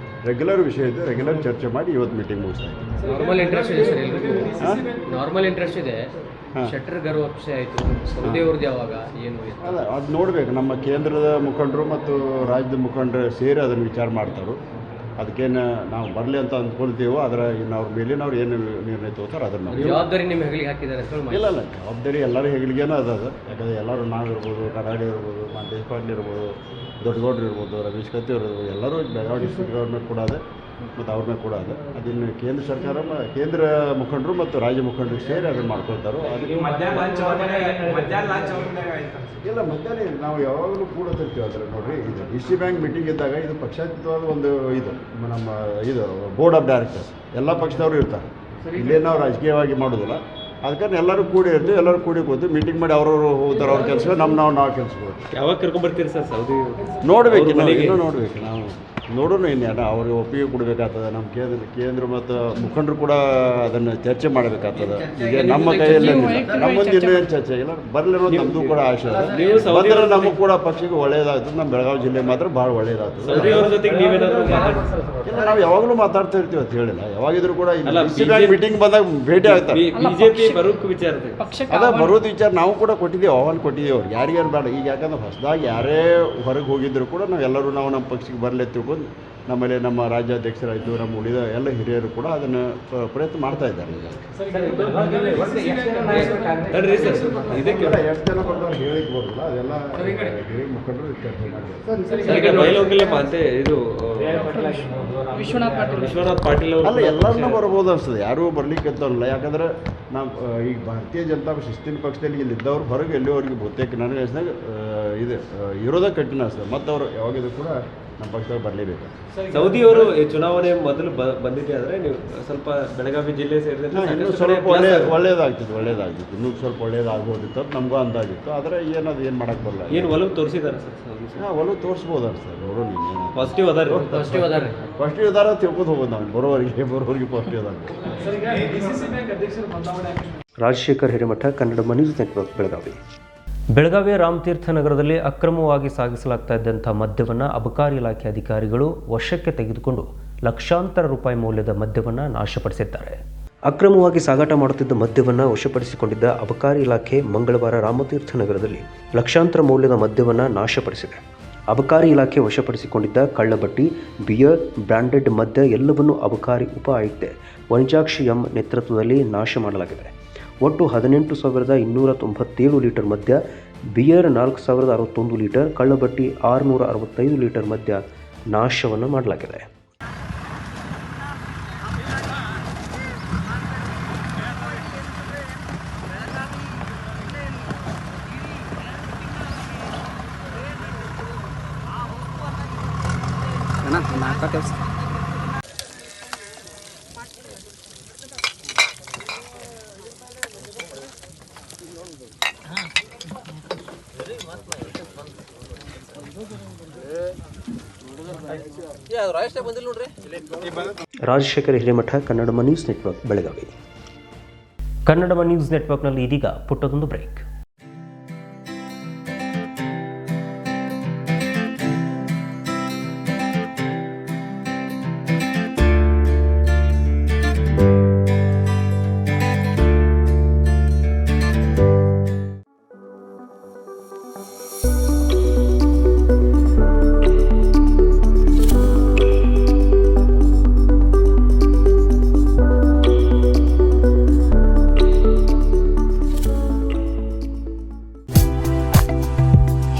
ರೆಗ್ಯುಲರ್ ವಿಷಯ ಇದೆ, ರೆಗ್ಯುಲರ್ ಚರ್ಚೆ ಮಾಡಿ ಇವತ್ತು ಮೀಟಿಂಗ್ ಮುಗಿಸ್ತಾ ಇದ್ದೀವಿ. ನಾರ್ಮಲ್ ಇಂಟ್ರೆಸ್ಟ್ ಇದೆ ಸರ್, ಎಲ್ರಿಗೂ ನಾರ್ಮಲ್ ಇಂಟ್ರೆಸ್ಟ್ ಇದೆ. ಶೆಟ್ಟರ್ ಗರು ಅಕ್ಷಯ ಆಯಿತು, ಸೌದಿ ಅವ್ರದ್ದು ಯಾವಾಗ ಏನು ಅಲ್ಲ, ಅದು ನೋಡಬೇಕು. ನಮ್ಮ ಕೇಂದ್ರದ ಮುಖಂಡರು ಮತ್ತು ರಾಜ್ಯದ ಮುಖಂಡರು ಸೇರಿ ಅದನ್ನು ವಿಚಾರ ಮಾಡ್ತಾರೆ. ಅದಕ್ಕೇನು ನಾವು ಬರಲಿ ಅಂತ ಅಂದ್ಕೊಳ್ತೀವೋ, ಅದರ ಇನ್ನು ಅವ್ರ ಮೇಲಿನವ್ರು ಏನು ನಿರ್ಣಯ ತಗೋತಾರೆ ಅದನ್ನು ಜವಾಬ್ದಾರಿ ನಿಮ್ಮ ಹೆಗಲಿಗೆ ಹಾಕಿದ್ದಾರೆ. ಇಲ್ಲ, ಜವಾಬ್ದಾರಿ ಎಲ್ಲರ ಹೆಗಲಿಗೇನೋ ಅದು. ಯಾಕಂದರೆ ಎಲ್ಲರೂ ನಾವಿರ್ಬೋದು, ಕರಾಡಿ ಇರ್ಬೋದು, ಮಹಂತೇಶ್ ಪಾಟೀಲ್ ಇರ್ಬೋದು, ದೊಡ್ಡಗೌಡರು ಇರ್ಬೋದು, ರಮೇಶ್ ಕತ್ತಿ ಅವರು ಇರ್ಬೋದು, ಎಲ್ಲರೂ ಬೆಳಗಾವಿ ಡಿಸ್ಟ್ರಿಕ್ಟ್ ಗೌರ್ಮೆಂಟ್ ಕೂಡ ಇದೆ ಮತ್ತು ಅವ್ರ ಮೇಲೆ ಕೂಡ ಇದೆ. ಅದನ್ನು ಕೇಂದ್ರ ಸರ್ಕಾರ, ಕೇಂದ್ರ ಮುಖಂಡರು ಮತ್ತು ರಾಜ್ಯ ಮುಖಂಡರು ಸೇರಿ ಅದನ್ನು ಮಾಡ್ಕೊಳ್ತಾರೋ. ಅದಕ್ಕೆ ಇಲ್ಲ, ಮಧ್ಯಾಹ್ನ ನಾವು ಯಾವಾಗಲೂ ಕೂಡ ತಿರ್ತೀವಿ. ಅದರ ನೋಡಿರಿ, ಇದು DC ಬ್ಯಾಂಕ್ ಮೀಟಿಂಗ್ ಇದ್ದಾಗ ಇದು ಪಕ್ಷಾತೀತವಾದ ಒಂದು ನಮ್ಮ ಬೋರ್ಡ್ ಆಫ್ ಡೈರೆಕ್ಟರ್ಸ್ ಎಲ್ಲ ಪಕ್ಷದವರು ಇರ್ತಾರೆ. ಇಲ್ಲೇ ನಾವು ರಾಜಕೀಯವಾಗಿ ಮಾಡೋದಿಲ್ಲ. ಅದಕ್ಕೆ ಎಲ್ಲರೂ ಕೂಡಿ ಇರ್ತೀವಿ, ಎಲ್ಲರೂ ಕೂಡಿ ಕೂತು ಮೀಟಿಂಗ್ ಮಾಡಿ ಅವ್ರವ್ರು ಹೋಗ್ತಾರೆ ಅವ್ರ ಕೆಲಸ ನಾವು ಕೆಲಸಗಳು. ಯಾವಾಗ ಕರ್ಕೊಂಡ್ಬರ್ತೀರಿ ಸರ್ ಸೌದಿ? ನೋಡ್ಬೇಕು, ಇನ್ನೂ ನೋಡ್ಬೇಕು, ನಾವು ನೋಡೋಣ ಇನ್ನೇನು ಅವ್ರಿಗೆ ಒಪ್ಪಿಗೆ ಕೊಡಬೇಕಾಗ್ತದೆ. ನಮ್ಮ ಕೇಂದ್ರ ಮತ್ತು ಮುಖಂಡರು ಕೂಡ ಅದನ್ನು ಚರ್ಚೆ ಮಾಡಬೇಕಾಗ್ತದೆ. ಈಗ ನಮ್ಮ ಕೈಯಲ್ಲಿ ನಮ್ಮ ಮುಂದೆ ಇನ್ನೂ ಏನು ಚರ್ಚೆ ಆಗಿಲ್ಲ, ಬರಲಿರೋ ನಮ್ಮದು ಕೂಡ ಆಶೆ ಇದೆ. ಬಂದರೆ ನಮಗೂ ಕೂಡ ಪಕ್ಷಕ್ಕೆ ಒಳ್ಳೆಯದಾಗ್ತದೆ. ನಮ್ಮ ಬೆಳಗಾವಿ ಜಿಲ್ಲೆ ಮಾತ್ರ ಭಾಳ ಒಳ್ಳೆಯದಾಗ್ತದೆ. ಇಲ್ಲ, ನಾವು ಯಾವಾಗಲೂ ಮಾತಾಡ್ತಾ ಇರ್ತೀವಿ ಅಂತ ಹೇಳಿಲ್ಲ, ಯಾವಾಗಿದ್ರು ಕೂಡ ಮೀಟಿಂಗ್ ಬಂದಾಗ ಭೇಟಿ ಆಗ್ತಾರೆ. ಬಿಜೆಪಿ ಬರೋಕ್ಕೆ ವಿಚಾರ ಅದ ಬರೋದು ವಿಚಾರ ನಾವು ಕೂಡ ಕೊಟ್ಟಿದ್ದೀವಿ, ಆಹ್ವಾನ ಕೊಟ್ಟಿದ್ದೀವಿ ಅವ್ರಿಗೆ, ಯಾರಿಗೇನು ಬೇಡ. ಈಗ ಯಾಕಂದ್ರೆ ಹೊಸದಾಗಿ ಯಾರೇ ಹೊರಗೆ ಹೋಗಿದ್ರು ಕೂಡ ನಾವೆಲ್ಲರೂ ನಮ್ಮ ಪಕ್ಷಕ್ಕೆ ಬರಲಿ ತಿಳ್ಕೊಂಡು ನಮ್ಮಲ್ಲಿ ನಮ್ಮ ರಾಜ್ಯಾಧ್ಯಕ್ಷರಾಯಿತು, ನಮ್ಮ ಉಳಿದ ಎಲ್ಲ ಹಿರಿಯರು ಕೂಡ ಅದನ್ನು ಪ್ರಯತ್ನ ಮಾಡ್ತಾ ಇದ್ದಾರೆ. ಈಗ ಎಷ್ಟು ಜನ ಬರ್ತಾರೆ ಹೇಳಿಕ್ ಬರೋಲ್ಲ, ಅದೆಲ್ಲ ಹಿರಿಯ ಮುಖಂಡರು ಚರ್ಚೆ ಮಾಡಿದ್ದಾರೆ. ಇದು ವಿಶ್ವನಾಥ್ ಪಾಟೀಲ್ ಅಲ್ಲ, ಎಲ್ಲರನ್ನೂ ಬರ್ಬೋದು ಅನ್ಸ್ತದೆ, ಯಾರೂ ಬರ್ಲಿಕ್ಕೆ ಅಂತಲ್ಲ. ಯಾಕಂದ್ರೆ ನಾವು ಈಗ ಭಾರತೀಯ ಜನತಾ ಶಿಸ್ತಿನ ಪಕ್ಷದಲ್ಲಿ ಇಲ್ಲಿದ್ದವ್ರು ಹೊರಗೆ ಎಲ್ಲಿವರೆಗೆ ಬಹುತೇಕ ನನಗೆ ಅನ್ಸಿದಾಗ ಇದು ಇರೋದೇ ಕಠಿಣ ಅನ್ಸ್ತದೆ. ಮತ್ತು ಅವರು ಯಾವಾಗಿದ್ರು ಕೂಡ ನಮ್ಮ ಪಕ್ಷದಲ್ಲಿ ಬರಲೇಬೇಕು. ಸೌದಿಯವರು ಚುನಾವಣೆ ಮೊದಲು ಬಂದಿದೆ ಆದರೆ ನೀವು ಸ್ವಲ್ಪ ಬೆಳಗಾವಿ ಜಿಲ್ಲೆ ಸೇರಿದಂತೆ ಇನ್ನೂ ಸ್ವಲ್ಪ ಒಳ್ಳೇದಾಗ್ತಿತ್ತು, ಇನ್ನೂ ಸ್ವಲ್ಪ ಒಳ್ಳೇದಾಗ್ಬೋದಿತ್ತು ಅಂತ ನಮಗೂ ಅಂದಾಗಿತ್ತು. ಆದರೆ ಏನದು ಏನು ಮಾಡೋಕ್ಕೆ ಬರಲ್ಲ. ಏನು ಒಲವು ತೋರಿಸಿದ್ದಾರೆ ಸರ್? ಹಾಂ, ಒಲವು ತೋರಿಸ್ಬೋದು ಅನ್ಸ್ತದೆ. ನೋಡೋಣ ಇನ್ನೇನು ಪಾಸಿಟಿವ್ ಅದಾರೆ. ಪಾಸಿಟಿವ್ ಇದಾರ ತಿಳ್ಕೊಂಡು ಹೋಗೋದು ನಾವು ಬರೋವರಿಗೆ ಪಾಸಿಟಿವ್ ಅದಾರ. Rajashekhar Hiremath, Kannada news network, Belagavi. ಬೆಳಗಾವಿಯ ರಾಮತೀರ್ಥ ನಗರದಲ್ಲಿ ಅಕ್ರಮವಾಗಿ ಸಾಗಿಸಲಾಗ್ತಾ ಇದ್ದಂಥ ಮದ್ಯವನ್ನು ಅಬಕಾರಿ ಇಲಾಖೆ ಅಧಿಕಾರಿಗಳು ವಶಕ್ಕೆ ತೆಗೆದುಕೊಂಡು ಲಕ್ಷಾಂತರ ರೂಪಾಯಿ ಮೌಲ್ಯದ ಮದ್ಯವನ್ನು ನಾಶಪಡಿಸಿದ್ದಾರೆ. ಅಕ್ರಮವಾಗಿ ಸಾಗಾಟ ಮಾಡುತ್ತಿದ್ದ ಮದ್ಯವನ್ನು ವಶಪಡಿಸಿಕೊಂಡಿದ್ದ ಅಬಕಾರಿ ಇಲಾಖೆ ಮಂಗಳವಾರ ರಾಮತೀರ್ಥ ನಗರದಲ್ಲಿ ಲಕ್ಷಾಂತರ ಮೌಲ್ಯದ ಮದ್ಯವನ್ನು ನಾಶಪಡಿಸಿದೆ. ಅಬಕಾರಿ ಇಲಾಖೆ ವಶಪಡಿಸಿಕೊಂಡಿದ್ದ ಕಳ್ಳಬಟ್ಟಿ, ಬಿಯರ್, ಬ್ರ್ಯಾಂಡೆಡ್ ಮದ್ಯ ಎಲ್ಲವನ್ನೂ ಅಬಕಾರಿ ಉಪ ಆಯುಕ್ತೆ ವನಿಜಾಕ್ಷಿ ಎಂ ನೇತೃತ್ವದಲ್ಲಿ ನಾಶ ಮಾಡಲಾಗಿದೆ. ಒಟ್ಟು 18,297 ಲೀಟರ್ ಮದ್ಯ, ಬಿಯರ್ 4,061 ಲೀಟರ್, ಕಳ್ಳಬಟ್ಟಿ 665 ಲೀಟರ್ ಮದ್ಯ ನಾಶವನ್ನು ಮಾಡಲಾಗಿದೆ. Rajashekhar Hiremath, Kannada news network, Belagavi. Kannada news ನೆಟ್ವರ್ಕ್ನಲ್ಲಿ ಇದೀಗ ಪುಟ್ಟದೊಂದು ಬ್ರೇಕ್.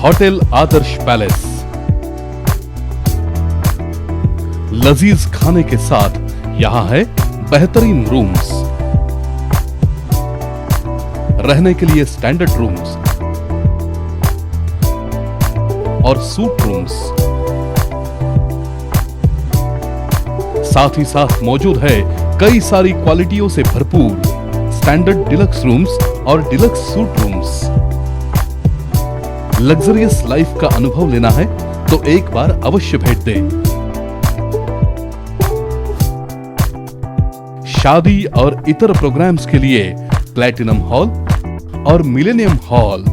होटल आदर्श पैलेस लजीज खाने के साथ यहाँ है बेहतरीन रूम्स, रहने के लिए स्टैंडर्ड रूम्स और सूट रूम्स, साथ ही साथ मौजूद है कई सारी क्वालिटियों से भरपूर स्टैंडर्ड डिलक्स रूम्स और deluxe suit rooms. Luxurious life का अनुभव लेना है तो एक बार अवश्य भेंट दें। शादी और इतर प्रोग्राम्स के लिए प्लैटिनम हॉल और millennium hall.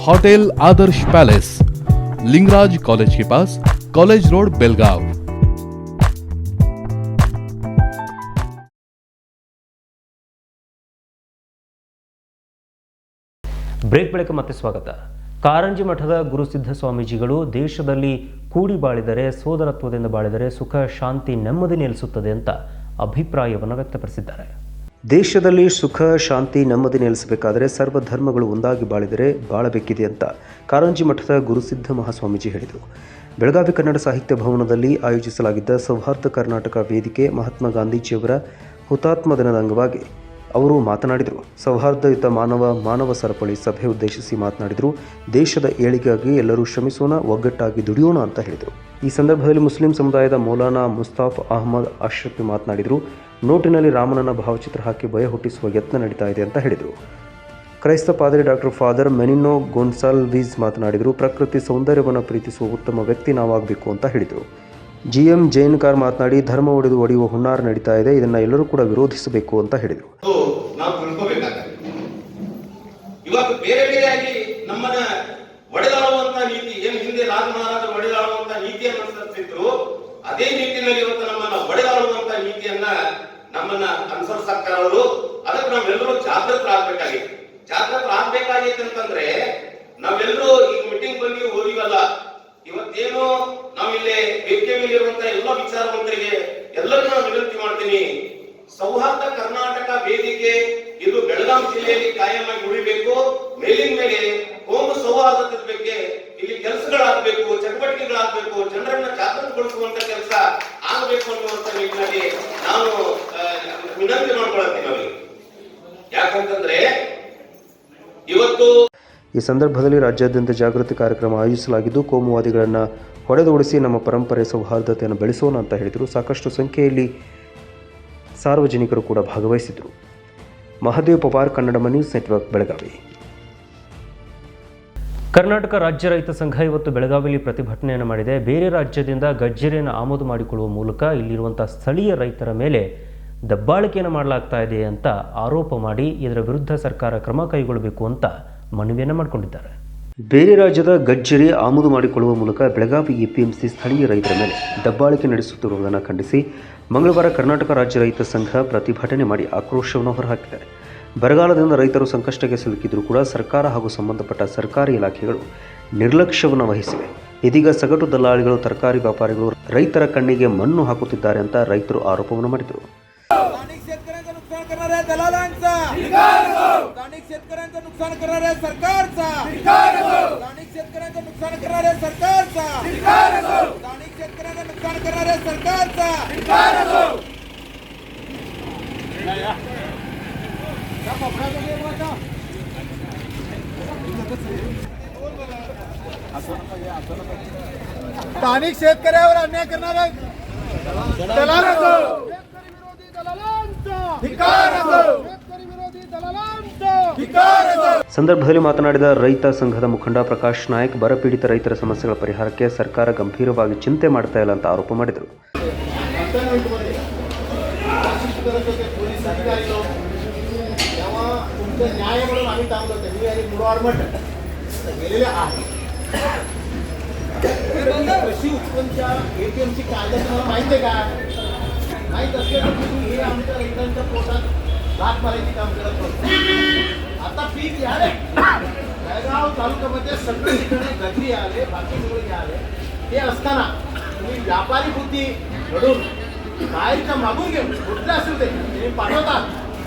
Hotel Adarsh palace, Lingaraj college के पास, कॉलेज रोड, बेलगाव। ಬ್ರೇಕ್ ಬಳಿಕ ಮತ್ತೆ ಸ್ವಾಗತ. ಕಾರಂಜಿ ಮಠದ ಗುರುಸಿದ್ಧ ಸ್ವಾಮೀಜಿಗಳು ದೇಶದಲ್ಲಿ ಕೂಡಿ ಬಾಳಿದರೆ, ಸೋದರತ್ವದಿಂದ ಬಾಳಿದರೆ ಸುಖ, ಶಾಂತಿ, ನೆಮ್ಮದಿ ನೆಲೆಸುತ್ತದೆ ಅಂತ ಅಭಿಪ್ರಾಯವನ್ನು ವ್ಯಕ್ತಪಡಿಸಿದ್ದಾರೆ. ದೇಶದಲ್ಲಿ ಸುಖ, ಶಾಂತಿ, ನೆಮ್ಮದಿ ನೆಲೆಸಬೇಕಾದರೆ ಸರ್ವ ಧರ್ಮಗಳು ಒಂದಾಗಿ ಬಾಳಿದರೆ ಬಾಳಬೇಕಿದೆ ಅಂತ ಕಾರಂಜಿ ಮಠದ ಗುರುಸಿದ್ಧ ಮಹಾಸ್ವಾಮೀಜಿ ಹೇಳಿದರು. ಬೆಳಗಾವಿ ಕನ್ನಡ ಸಾಹಿತ್ಯ ಭವನದಲ್ಲಿ ಆಯೋಜಿಸಲಾಗಿದ್ದ ಸೌಹಾರ್ದ ಕರ್ನಾಟಕ ವೇದಿಕೆ ಮಹಾತ್ಮ ಗಾಂಧೀಜಿಯವರ ಹುತಾತ್ಮ ದಿನದ ಅಂಗವಾಗಿ ಅವರು ಮಾತನಾಡಿದರು. ಸೌಹಾರ್ದಯುತ ಮಾನವ ಸರಪಳಿ ಸಭೆ ಉದ್ದೇಶಿಸಿ ಮಾತನಾಡಿದರು. ದೇಶದ ಏಳಿಗೆಗಾಗಿ ಎಲ್ಲರೂ ಶ್ರಮಿಸೋಣ, ಒಗ್ಗಟ್ಟಾಗಿ ದುಡಿಯೋಣ ಅಂತ ಹೇಳಿದರು. ಈ ಸಂದರ್ಭದಲ್ಲಿ ಮುಸ್ಲಿಂ ಸಮುದಾಯದ ಮೌಲಾನಾ ಮುಸ್ತಾಫ್ ಅಹಮದ್ ಅಶ್ರಫಿ ಮಾತನಾಡಿದರು. ನೋಟಿನಲ್ಲಿ ರಾಮನನ್ನ ಭಾವಚಿತ್ರ ಹಾಕಿ ಭಯ ಹುಟ್ಟಿಸುವ ಯತ್ನ ನಡೀತಾ ಇದೆ ಅಂತ ಹೇಳಿದರು. ಕ್ರೈಸ್ತ ಪಾದ್ರಿ ಡಾಕ್ಟರ್ ಫಾದರ್ ಮೆನಿನೋ ಗೊನ್ಸಾಲ್ವಿಸ್ ಮಾತನಾಡಿದರು. ಪ್ರಕೃತಿ ಸೌಂದರ್ಯವನ್ನು ಪ್ರೀತಿಸುವ ಉತ್ತಮ ವ್ಯಕ್ತಿ ನಾವಾಗಬೇಕು ಅಂತ ಹೇಳಿದರು. GM ಜೈನ್ಕಾರ್ ಮಾತನಾಡಿ, ಧರ್ಮ ಒಡೆಯುವ ಹುನ್ನಾರ ನಡೀತಾ ಇದೆ, ಇದನ್ನು ಎಲ್ಲರೂ ಕೂಡ ವಿರೋಧಿಸಬೇಕು ಅಂತ ಹೇಳಿದರು. ನಾವು ತಿಳ್ಕೋಬೇಕಾಗ್ತದೆ. ಇವತ್ತು ಬೇರೆ ಬೇರೆಯಾಗಿ ನಮ್ಮನ್ನ ಒಡೆದಾಡುವಂತ ನೀತಿ ಏನು ಹಿಂದೆ ರಾಜ ಮಹಾರಾಜ ಒಡೆದಾಡುವಂತ ನೀತಿಯನ್ನು ಅನುಸರಿಸಿದ್ರು, ಅದೇ ನಿಟ್ಟಿನಲ್ಲಿ ಇವತ್ತು ನಮ್ಮನ್ನ ಒಡೆದಾಡುವಂತ ನೀತಿಯನ್ನ ನಮ್ಮನ್ನ ಅನುಸರಿಸಕ್ಕಾರರು. ಅದಕ್ಕೆ ನಾವೆಲ್ಲರೂ ಜಾಗೃತರಾಗಬೇಕಾಗಿತ್ತು. ಜಾಗೃತರಾಗಬೇಕಾಗಿತ್ತು ಅಂತಂದ್ರೆ ನಾವೆಲ್ಲರೂ ಈಗ ಮೀಟಿಂಗ್ ಬಂದು ಓದಿವಲ್ಲ, ಇವತ್ತೇನು ನಾವಿಲ್ಲಿ ವೇದಿಕೆಯಲ್ಲಿರುವಂತ ಎಲ್ಲ ವಿಚಾರವಂತರಿಗೆ ಎಲ್ಲರಿಗೂ ನಾನು ವಿನಂತಿ ಮಾಡ್ತೀನಿ, ಸೌಹಾರ್ದ ಕರ್ನಾಟಕ ವೇದಿಕೆ ಇದು ಬೆಳಗಾವಿ ಜಿಲ್ಲೆಯಲ್ಲಿ ಕಾಯಮಾಗಿ ಉಳಿಬೇಕು. ಮೇಲಿನ ಮೇಲೆ ಕೋಮು ಸೌಹಾರ್ದತೆ ಬಗ್ಗೆ ಇಲ್ಲಿ ಕೆಲಸಗಳಾಗಬೇಕು, ಚಟುವಟಿಕೆಗಳಾಗಬೇಕು, ಜನರನ್ನ ಜಾಗೃತಗೊಳಿಸುವಂತ ಕೆಲಸ ಆಗಬೇಕು ಅನ್ನುವಂತ ನಿಟ್ಟಿನಲ್ಲಿ ನಾನು ವಿನಂತಿ ಮಾಡ್ಕೊಳ್ತೀನಿ ಅವರಿಗೆ. ಯಾಕಂತಂದ್ರೆ ಇವತ್ತು ಈ ಸಂದರ್ಭದಲ್ಲಿ ರಾಜ್ಯಾದ್ಯಂತ ಜಾಗೃತಿ ಕಾರ್ಯಕ್ರಮ ಆಯೋಜಿಸಲಾಗಿದ್ದು, ಕೋಮುವಾದಿಗಳನ್ನು ಹೊಡೆದೋಡಿಸಿ ನಮ್ಮ ಪರಂಪರೆ ಸೌಹಾರ್ದತೆಯನ್ನು ಬೆಳೆಸೋಣ ಅಂತ ಹೇಳಿದರು. ಸಾಕಷ್ಟು ಸಂಖ್ಯೆಯಲ್ಲಿ ಸಾರ್ವಜನಿಕರು ಕೂಡ ಭಾಗವಹಿಸಿದರು. Mahadev Pawar, Kannadama news network, Belagavi. ಕರ್ನಾಟಕ ರಾಜ್ಯ ರೈತ ಸಂಘ ಇವತ್ತು ಬೆಳಗಾವಿಯಲ್ಲಿ ಪ್ರತಿಭಟನೆಯನ್ನು ಮಾಡಿದೆ. ಬೇರೆ ರಾಜ್ಯದಿಂದ ಗಜ್ಜರಿಯನ್ನು ಆಮದು ಮಾಡಿಕೊಳ್ಳುವ ಮೂಲಕ ಇಲ್ಲಿರುವಂಥ ಸ್ಥಳೀಯ ರೈತರ ಮೇಲೆ ದಬ್ಬಾಳಿಕೆಯನ್ನು ಮಾಡಲಾಗ್ತಾ ಇದೆ ಅಂತ ಆರೋಪ ಮಾಡಿ ಇದರ ವಿರುದ್ಧ ಸರ್ಕಾರ ಕ್ರಮ ಕೈಗೊಳ್ಳಬೇಕು ಅಂತ ಮನವಿಯನ್ನು ಮಾಡಿಕೊಂಡಿದ್ದಾರೆ. ಬೇರೆ ರಾಜ್ಯದ ಗಜ್ಜರಿ ಆಮದು ಮಾಡಿಕೊಳ್ಳುವ ಮೂಲಕ ಬೆಳಗಾವಿ APMC ಸ್ಥಳೀಯ ರೈತರ ಮೇಲೆ ದಬ್ಬಾಳಿಕೆ ನಡೆಸುತ್ತಿರುವುದನ್ನು ಖಂಡಿಸಿ ಮಂಗಳವಾರ ಕರ್ನಾಟಕ ರಾಜ್ಯ ರೈತ ಸಂಘ ಪ್ರತಿಭಟನೆ ಮಾಡಿ ಆಕ್ರೋಶವನ್ನು ಹೊರಹಾಕಿದ್ದಾರೆ. ಬರಗಾಲದಿಂದ ರೈತರು ಸಂಕಷ್ಟಕ್ಕೆ ಸಿಲುಕಿದ್ರೂ ಕೂಡ ಸರ್ಕಾರ ಹಾಗೂ ಸಂಬಂಧಪಟ್ಟ ಸರ್ಕಾರಿ ಇಲಾಖೆಗಳು ನಿರ್ಲಕ್ಷ್ಯವನ್ನು ವಹಿಸಿವೆ. ಇದೀಗ ಸಗಟು ದಲ್ಲಾಳಿಗಳು, ತರಕಾರಿ ವ್ಯಾಪಾರಿಗಳು ರೈತರ ಕಣ್ಣಿಗೆ ಮಣ್ಣು ಹಾಕುತ್ತಿದ್ದಾರೆ ಅಂತ ರೈತರು ಆರೋಪವನ್ನು ಮಾಡಿದರು. शेतकऱ्यांचं नुकसान करणाऱ्या दलालांचा स्थानिक शेतकऱ्यांचं नुकसान करणाऱ्या सरकारचा स्थानिक शेतकऱ्यांचं नुकसान करणाऱ्या सरकारचा स्थानिक शेतकऱ्यांचं नुकसान करणाऱ्या सरकारचा स्थानिक शेतकऱ्यावर अन्याय करणाऱ्या दलालांचा ಸಂದರ್ಭದಲ್ಲಿ ಮಾತನಾಡಿದ ರೈತ ಸಂಘದ ಮುಖಂಡ ಪ್ರಕಾಶ್ ನಾಯಕ್, ಬರಪೀಡಿತ ರೈತರ ಸಮಸ್ಯೆಗಳ ಪರಿಹಾರಕ್ಕೆ ಸರ್ಕಾರ ಗಂಭೀರವಾಗಿ ಚಿಂತೆ ಮಾಡ್ತಾ ಇಲ್ಲ ಅಂತ ಆರೋಪ ಮಾಡಿದರು. कृषी उत्पन्नच्या APMC कायदा तुम्हाला माहिती आहे का? माहीत असलं तर तुम्ही हे आमच्या रैतांच्या पोटात भात मारायची काम करत होतो. आता पीक आले जळगाव तालुक्यामध्ये सगळे ठिकाणी गजरी आले, बाकी सगळे आले. ते असताना तुम्ही व्यापारी बुद्धी घडून बाहेरच्या मागून घेऊन कुठले असेल ते तुम्ही पाठवतात,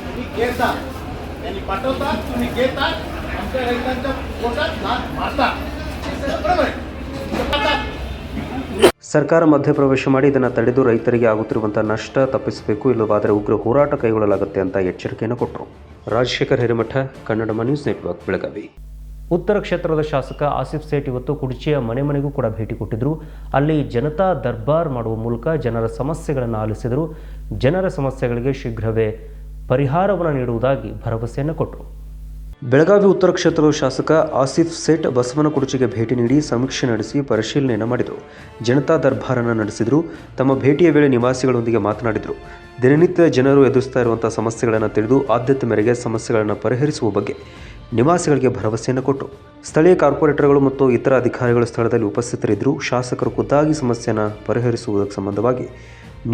तुम्ही घेतात, त्यांनी पाठवतात, तुम्ही घेतात, आमच्या रैतांच्या पोटात भात मारतात. हे सगळं बरोबर आहे. ಸರ್ಕಾರ ಮಧ್ಯಪ್ರವೇಶ ಮಾಡಿ ಇದನ್ನು ತಡೆದು ರೈತರಿಗೆ ಆಗುತ್ತಿರುವಂಥ ನಷ್ಟ ತಪ್ಪಿಸಬೇಕು, ಇಲ್ಲವಾದರೆ ಉಗ್ರ ಹೋರಾಟ ಕೈಗೊಳ್ಳಲಾಗುತ್ತೆ ಅಂತ ಎಚ್ಚರಿಕೆಯನ್ನು ಕೊಟ್ಟರು. Rajashekhar Hiremath, Kannadama news network, Belagavi. ಉತ್ತರ ಕ್ಷೇತ್ರದ ಶಾಸಕ ಆಸಿಫ್ ಸೇಠ್ ಇವತ್ತು ಕುಡ್ಚಿಯ ಮನೆ ಮನೆಗೂ ಕೂಡ ಭೇಟಿ ಕೊಟ್ಟಿದ್ದರು. ಅಲ್ಲಿ ಜನತಾ ದರ್ಬಾರ್ ಮಾಡುವ ಮೂಲಕ ಜನರ ಸಮಸ್ಯೆಗಳನ್ನು ಆಲಿಸಿದರು. ಜನರ ಸಮಸ್ಯೆಗಳಿಗೆ ಶೀಘ್ರವೇ ಪರಿಹಾರವನ್ನು ನೀಡುವುದಾಗಿ ಭರವಸೆಯನ್ನು ಕೊಟ್ಟರು. ಬೆಳಗಾವಿ ಉತ್ತರ ಕ್ಷೇತ್ರದ ಶಾಸಕ ಆಸಿಫ್ ಸೇಠ್ ಬಸವನಕುರ್ಚಿಗೆ ಭೇಟಿ ನೀಡಿ ಸಮೀಕ್ಷೆ ನಡೆಸಿ ಪರಿಶೀಲನೆಯನ್ನು ಮಾಡಿದರು. ಜನತಾ ದರ್ಬಾರನ್ನು ನಡೆಸಿದರು. ತಮ್ಮ ಭೇಟಿಯ ವೇಳೆ ನಿವಾಸಿಗಳೊಂದಿಗೆ ಮಾತನಾಡಿದರು. ದಿನನಿತ್ಯ ಜನರು ಎದುರಿಸ್ತಾ ಇರುವಂಥ ಸಮಸ್ಯೆಗಳನ್ನು ತಿಳಿದು ಆದ್ಯತೆ ಮೇರೆಗೆ ಸಮಸ್ಯೆಗಳನ್ನು ಪರಿಹರಿಸುವ ಬಗ್ಗೆ ನಿವಾಸಿಗಳಿಗೆ ಭರವಸೆಯನ್ನು ಕೊಟ್ಟರು. ಸ್ಥಳೀಯ ಕಾರ್ಪೊರೇಟರ್ಗಳು ಮತ್ತು ಇತರ ಅಧಿಕಾರಿಗಳು ಸ್ಥಳದಲ್ಲಿ ಉಪಸ್ಥಿತರಿದ್ದರು. ಶಾಸಕರು ಖುದ್ದಾಗಿ ಸಮಸ್ಯೆಯನ್ನು ಪರಿಹರಿಸುವುದಕ್ಕೆ ಸಂಬಂಧವಾಗಿ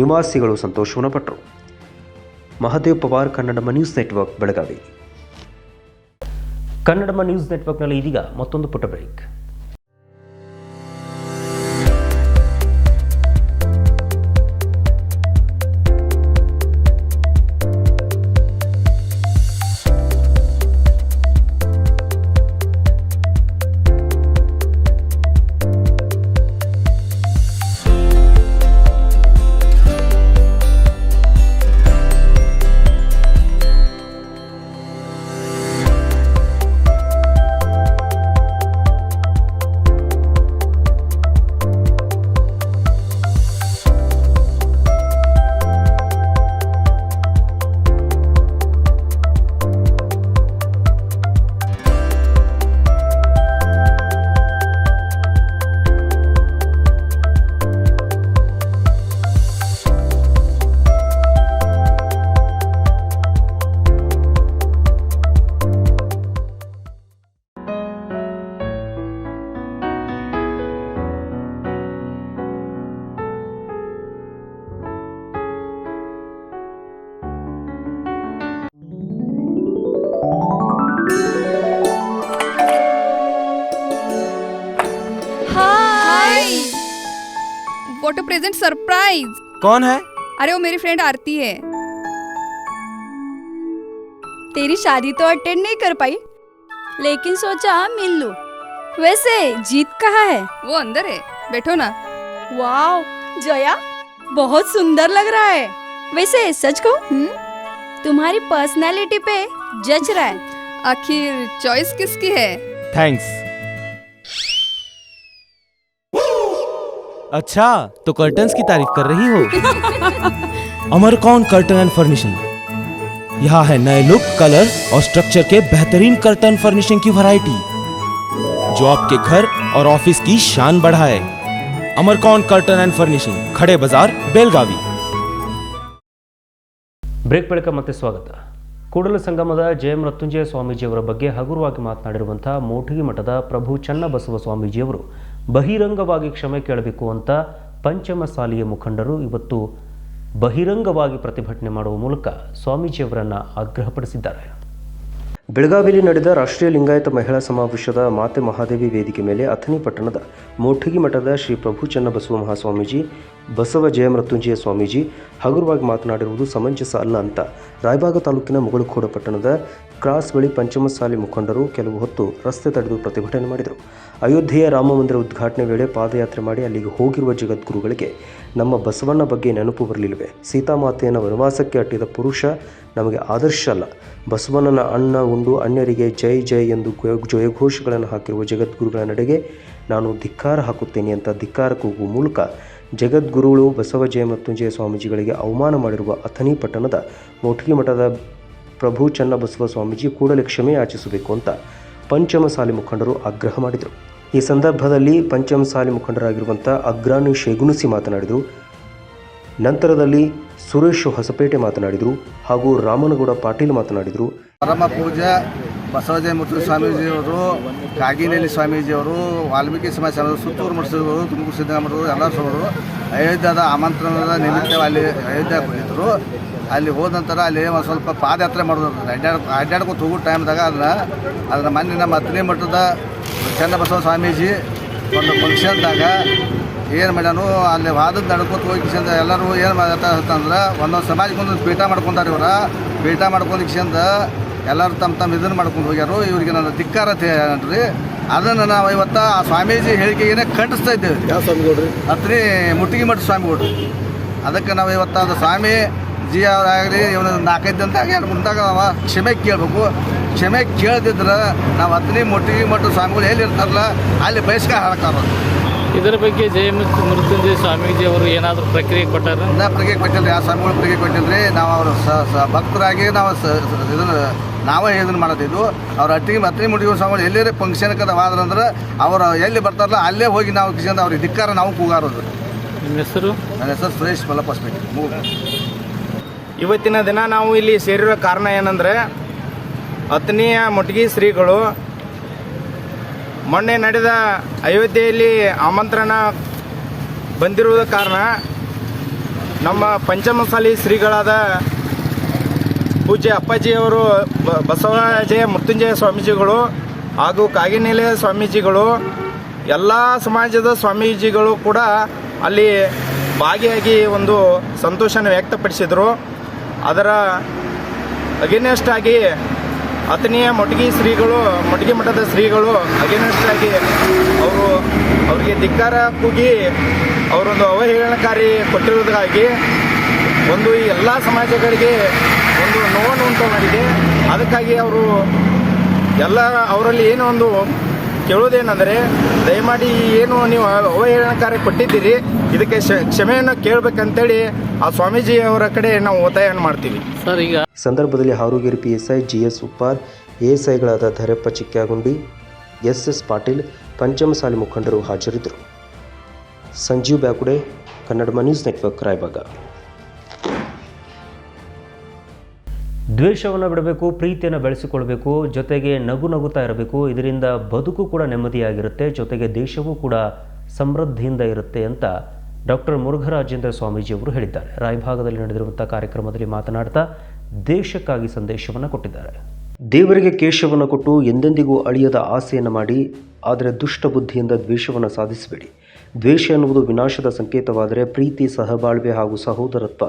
ನಿವಾಸಿಗಳು ಸಂತೋಷವನ್ನು ಪಟ್ಟರು. Mahadev Pawar, Kannadama news network, Belagavi. Kannadama news ನೆಟ್ವರ್ಕ್ನಲ್ಲಿ ಇದೀಗ ಮತ್ತೊಂದು ಪುಟ್ಟ break. Got a present surprise. कौन है? अरे वो मेरी फ्रेंड आरती है। तेरी शादी तो अटेंड नहीं कर पाई, लेकिन सोचा मिल लूं। वैसे जीत कहाँ है? वो अंदर है, बैठो ना। वाओ जया, बहुत सुंदर लग रहा है। वैसे सच कहूं, तुम्हारी पर्सनालिटी पे जज रहा है। आखिर चॉइस किसकी है? थैंक्स। अच्छा, तो कर्टन्स की तारीफ कर रही हो? अमरकौन कर्टन एंड फर्निशिंग। यहाँ है नए लुक, कलर और स्ट्रक्चर के बेहतरीन कर्टन फर्निशिंग की वैरायटी, जो आपके घर और ऑफिस की शान बढ़ाए। अमरकौन कर्टन एंड फर्निशिंग, खड़े बाजार, बेलगावी। ಬ್ರೇಕ್ ಬಳಿಕ ಮತ್ತೆ ಸ್ವಾಗತ. ಕೂಡಲ ಸಂಗಮದ ಜಯಮೃತ್ಯುಂಜಯ ಸ್ವಾಮೀಜಿಯವರ ಬಗ್ಗೆ ಹಗುರವಾಗಿ ಮಾತನಾಡಿರುವಂಥ ಮೋಟಗಿ ಮಠದ ಪ್ರಭು ಚನ್ನಬಸವ ಸ್ವಾಮೀಜಿಯವರು ಬಹಿರಂಗವಾಗಿ ಕ್ಷಮೆ ಕೇಳಬೇಕು ಅಂತ ಪಂಚಮಸಾಲಿಯ ಮುಖಂಡರು ಇವತ್ತು ಬಹಿರಂಗವಾಗಿ ಪ್ರತಿಭಟನೆ ಮಾಡುವ ಮೂಲಕ ಸ್ವಾಮೀಜಿಯವರನ್ನು ಆಗ್ರಹಪಡಿಸಿದ್ದಾರೆ. ಬೆಳಗಾವಿಯಲ್ಲಿ ನಡೆದ ರಾಷ್ಟ್ರೀಯ ಲಿಂಗಾಯತ ಮಹಿಳಾ ಸಮಾವೇಶದ ಮಾತೆ ಮಹಾದೇವಿ ವೇದಿಕೆ ಮೇಲೆ ಅಥಣಿ ಪಟ್ಟಣದ ಮೋಟಗಿ ಮಠದ ಶ್ರೀ ಪ್ರಭು ಚನ್ನಬಸವ ಮಹಾಸ್ವಾಮೀಜಿ, ಬಸವ ಜಯಮೃತ್ಯುಂಜಯ ಸ್ವಾಮೀಜಿ ಹಗುರವಾಗಿ ಮಾತನಾಡಿರುವುದು ಸಮಂಜಸ ಅಲ್ಲ ಅಂತ ರಾಯಬಾಗ ತಾಲೂಕಿನ ಮುಗಳಖೋಡ ಪಟ್ಟಣದ ಕ್ರಾಸ್ ಬಳಿ ಪಂಚಮಸಾಲಿ ಮುಖಂಡರು ಕೆಲವು ಹೊತ್ತು ರಸ್ತೆ ತಡೆದು ಪ್ರತಿಭಟನೆ ಮಾಡಿದರು. ಅಯೋಧ್ಯೆಯ ರಾಮ ಮಂದಿರ ಉದ್ಘಾಟನೆ ವೇಳೆ ಪಾದಯಾತ್ರೆ ಮಾಡಿ ಅಲ್ಲಿಗೆ ಹೋಗಿರುವ ಜಗದ್ಗುರುಗಳಿಗೆ ನಮ್ಮ ಬಸವಣ್ಣ ಬಗ್ಗೆ ನೆನಪು ಬರಲಿಲ್ಲವೇ? ಸೀತಾಮಾತೆಯನ್ನು ವನವಾಸಕ್ಕೆ ಅಟ್ಟಿದ ಪುರುಷ ನಮಗೆ ಆದರ್ಶ ಅಲ್ಲ. ಬಸವಣ್ಣನ ಅನ್ನ ಉಂಡು ಅನ್ಯರಿಗೆ ಜೈ ಜೈ ಎಂದು ಜಯಘೋಷಗಳನ್ನು ಹಾಕಿರುವ ಜಗದ್ಗುರುಗಳ ನಡೆಗೆ ನಾನು ಧಿಕ್ಕಾರ ಹಾಕುತ್ತೇನೆ ಅಂತ ಧಿಕ್ಕಾರ ಕೂಗುವ ಮೂಲಕ ಜಗದ್ಗುರುಗಳು ಬಸವ ಜಯಮೃತ್ಯುಂಜಯ ಸ್ವಾಮೀಜಿಗಳಿಗೆ ಅವಮಾನ ಮಾಡಿರುವ ಅಥಣಿ ಪಟ್ಟಣದ ಮೋಟಗಿ ಮಠದ ಪ್ರಭು ಚನ್ನಬಸವ ಸ್ವಾಮೀಜಿ ಕೂಡಲೇ ಕ್ಷಮೆ ಯಾಚಿಸಬೇಕು ಅಂತ ಪಂಚಮಸಾಲಿ ಮುಖಂಡರು ಆಗ್ರಹ ಮಾಡಿದರು. ಈ ಸಂದರ್ಭದಲ್ಲಿ ಪಂಚಮಸಾಲಿ ಮುಖಂಡರಾಗಿರುವಂಥ ಅಗ್ರಾನಿ ಶೇಗುಣಸಿ ಮಾತನಾಡಿದರು. ನಂತರದಲ್ಲಿ ಸುರೇಶ್ ಹೊಸಪೇಟೆ ಮಾತನಾಡಿದರು ಹಾಗೂ ರಾಮನಗೌಡ ಪಾಟೀಲ್ ಮಾತನಾಡಿದರು. ಪರಮ ಪೂಜ್ಯ ಬಸವಜಯ ಮುತ್ತು ಸ್ವಾಮೀಜಿಯವರು, ಕಾಗಿನೆಲ್ಲಿ ಸ್ವಾಮೀಜಿಯವರು, ವಾಲ್ಮೀಕಿ ಸಮಾಜ ಸುತ್ತೂರು ಮಠದವರು, ತುಮಕೂರು ಸಿದ್ದರಾಮಠರು ಎಲ್ಲ ಸವರು ಅಯೋಧ್ಯದ ಆಮಂತ್ರಣದ ನಿಮಿತ್ತ ಅಲ್ಲಿ ಅಯೋಧ್ಯೆ ಬಂದಿದ್ದರು. ಅಲ್ಲಿ ಹೋದ ನಂತರ ಅಲ್ಲಿ ಒಂದು ಸ್ವಲ್ಪ ಪಾದಯಾತ್ರೆ ಮಾಡೋದು, ಅಡ್ಡಾಡ್ಕೊತ ಹೋಗೋ ಟೈಮ್ದಾಗ ಅದನ್ನ ಮೊನ್ನೆ ನಮ್ಮ ಅಥಣಿ ಮಠದ ಚನ್ನಬಸವ ಸ್ವಾಮೀಜಿ ಒಂದು ಫಂಕ್ಷನ್ದಾಗ ಏನು ಮಾಡ್ಯಾನು, ಅಲ್ಲಿ ವಾದದ ನಡ್ಕೊತ ಹೋಗಿ ಕಿಶಂದ ಎಲ್ಲರೂ ಏನು ಮಾಡತ್ತಂದ್ರೆ ಒಂದೊಂದು ಸಮಾಜಕ್ಕೆ ಒಂದೊಂದು ಪೀಠ ಮಾಡ್ಕೊತಾರೆ. ಇವರ ಪೀಠ ಮಾಡ್ಕೊಂಡು ಕಿಶಂದ ಎಲ್ಲರೂ ತಮ್ಮ ಇದನ್ನು ಮಾಡ್ಕೊಂಡು ಹೋಗ್ಯಾರು. ಇವರಿಗೆ ನನ್ನ ಧಿಕ್ಕಾರ ರೀ. ಅದನ್ನು ನಾವು ಇವತ್ತು ಆ ಸ್ವಾಮೀಜಿ ಹೇಳಿಕೆಗೇನೆ ಖಂಡಿಸ್ತಾ ಇದ್ದೇವೆ. ಯಾವ ಸ್ವಾಮಿಗೌಡ್ರಿ? ಅಥಣಿ ಮುಟ್ಟಿಗೆ ಮಠ ಸ್ವಾಮಿಗೌಡ್ರಿ. ಅದಕ್ಕೆ ನಾವು ಇವತ್ತು ಅದು ಸ್ವಾಮಿ ಜಿ ಅವರಾಗಲಿ ಇವನು 4-5 ದಿನದಾಗ 2 ನಾವು ಕ್ಷಮೆ ಕೇಳಬೇಕು. ಕ್ಷಮೆ ಕೇಳದಿದ್ರೆ ನಾವು ಅಥಣಿ ಮುಟ್ಟಿಗೆ ಮಠ ಸ್ವಾಮಿಗಳು ಎಲ್ಲಿ ಇರ್ತಾರಲ್ಲ ಅಲ್ಲಿ ಬಹಿಷ್ಕಾರ ಹಾಕೋದು. ಇದರ ಬಗ್ಗೆ ಜಯಮೃತ್ಯುಂಜಯ ಸ್ವಾಮೀಜಿ ಅವರು ಏನಾದರೂ ಪ್ರಕ್ರಿಯೆ ಕೊಟ್ಟಾರ? ಪ್ರಕ್ರಿಯೆ ಕೊಟ್ಟಿಲ್ಲ, ಯಾವ ಸ್ವಾಮಿಗಳು ಪ್ರಕ್ರಿಯೆ ಕೊಟ್ಟಿಲ್ಲ. ನಾವು ಅವರು ಭಕ್ತರಾಗಿ ನಾವು ಇದನ್ನು ನಾವೇ ಇದನ್ನು ಮಾಡೋದಿದ್ದು. ಅವ್ರು ಅಥಣಿ ಮುಟ್ಟಿಗೆ ಸ್ವಾಮಿಗಳು ಎಲ್ಲೇ ಫಂಕ್ಷನ್ಗೆ ವಾದ್ರಂದ್ರೆ ಅವರು ಎಲ್ಲಿ ಬರ್ತಾರಲ್ಲ ಅಲ್ಲೇ ಹೋಗಿ ನಾವು ಕಿಶಂದ ಅವ್ರಿಗೆ ಧಿಕ್ಕಾರ ನಾವು ಕೂಗಾರೋದು. ನಿಮ್ಮ ಹೆಸರು? ನನ್ನ ಹೆಸರು ಸುರೇಶ್ ಮಲ್ಲಪ್ಪಸ್ಪೇಟೆ. ಇವತ್ತಿನ ದಿನ ನಾವು ಇಲ್ಲಿ ಸೇರಿರೋ ಕಾರಣ ಏನಂದರೆ, ಅಥಣಿಯ ಮುಟ್ಗಿ ಶ್ರೀಗಳು ಮೊನ್ನೆ ನಡೆದ ಅಯೋಧ್ಯೆಯಲ್ಲಿ ಆಮಂತ್ರಣ ಬಂದಿರುವುದ ಕಾರಣ ನಮ್ಮ ಪಂಚಮಸಾಲಿ ಶ್ರೀಗಳಾದ ಪೂಜ್ಯ ಅಪ್ಪಾಜಿಯವರು ಬಸವಜಯ ಮೃತ್ಯುಂಜಯ ಸ್ವಾಮೀಜಿಗಳು ಹಾಗೂ ಕಾಗಿನೆಲೆ ಸ್ವಾಮೀಜಿಗಳು ಎಲ್ಲ ಸಮಾಜದ ಸ್ವಾಮೀಜಿಗಳು ಕೂಡ ಅಲ್ಲಿ ಭಾಗಿಯಾಗಿ ಒಂದು ಸಂತೋಷನ ವ್ಯಕ್ತಪಡಿಸಿದರು. ಅದರ ಅಗೇನೆಸ್ಟ್ ಆಗಿ ಅಥಣಿಯ ಮೊಟಗಿ ಮಠದ ಶ್ರೀಗಳು ಅಗೇನೆಸ್ಟ್ ಆಗಿ ಅವರಿಗೆ ಧಿಕ್ಕಾರ ಕೂಗಿ ಅವರೊಂದು ಅವಹೇಳನಕಾರಿ ಕೊಟ್ಟಿರುವುದಕ್ಕಾಗಿ ಒಂದು ಈ ಎಲ್ಲ ಸಮಾಜಗಳಿಗೆ ಒಂದು ನೋವನ್ನು ಉಂಟು ಮಾಡಿದೆ. ಅದಕ್ಕಾಗಿ ಅವರಲ್ಲಿ ಏನೋ ಒಂದು ಕೇಳೋದೇನೆಂದರೆ, ದಯಮಾಡಿ ಏನು ನೀವು ಅವಹೇಳನಕಾರಿ ಕೊಟ್ಟಿದ್ದೀರಿ, ಇದಕ್ಕೆ ಕ್ಷಮೆಯನ್ನು ಕೇಳಬೇಕಂತೇಳಿ ಆ ಸ್ವಾಮೀಜಿ ಅವರ ಕಡೆ ನಾವು ಒತ್ತಾಯವನ್ನು ಮಾಡ್ತೀವಿ ಸರ್. ಈಗ ಸಂದರ್ಭದಲ್ಲಿ Harugeri PSI GS Uppar, ASIಗಳಾದ Dhareppa ಚಿಕ್ಕಾಗುಂಡಿ, SS Patil, Panchamasali ಮುಖಂಡರು ಹಾಜರಿದ್ದರು. Sanjeev Byakude, Kannada news network, Raybag. ದ್ವೇಷವನ್ನು ಬಿಡಬೇಕು, ಪ್ರೀತಿಯನ್ನು ಬೆಳೆಸಿಕೊಳ್ಬೇಕು, ಜೊತೆಗೆ ನಗುತ್ತಾ ಇರಬೇಕು. ಇದರಿಂದ ಬದುಕು ಕೂಡ ನೆಮ್ಮದಿಯಾಗಿರುತ್ತೆ, ಜೊತೆಗೆ ದೇಶವೂ ಕೂಡ ಸಮೃದ್ಧಿಯಿಂದ ಇರುತ್ತೆ ಅಂತ ಡಾಕ್ಟರ್ ಮುರುಘರಾಜೇಂದ್ರ ಸ್ವಾಮೀಜಿಯವರು ಹೇಳಿದ್ದಾರೆ. ರಾಯಭಾಗದಲ್ಲಿ ನಡೆದಿರುವಂಥ ಕಾರ್ಯಕ್ರಮದಲ್ಲಿ ಮಾತನಾಡ್ತಾ ದೇಶಕ್ಕಾಗಿ ಸಂದೇಶವನ್ನು ಕೊಟ್ಟಿದ್ದಾರೆ. ದೇವರಿಗೆ ಕೇಶವನ್ನು ಕೊಟ್ಟು ಎಂದೆಂದಿಗೂ ಅಳಿಯದ ಆಸೆಯನ್ನು ಮಾಡಿ, ಆದರೆ ದುಷ್ಟ ಬುದ್ಧಿಯಿಂದ ದ್ವೇಷವನ್ನು ಸಾಧಿಸಬೇಡಿ. ದ್ವೇಷ ಎನ್ನುವುದು ವಿನಾಶದ ಸಂಕೇತವಾದರೆ ಪ್ರೀತಿ, ಸಹಬಾಳ್ವೆ ಹಾಗೂ ಸಹೋದರತ್ವ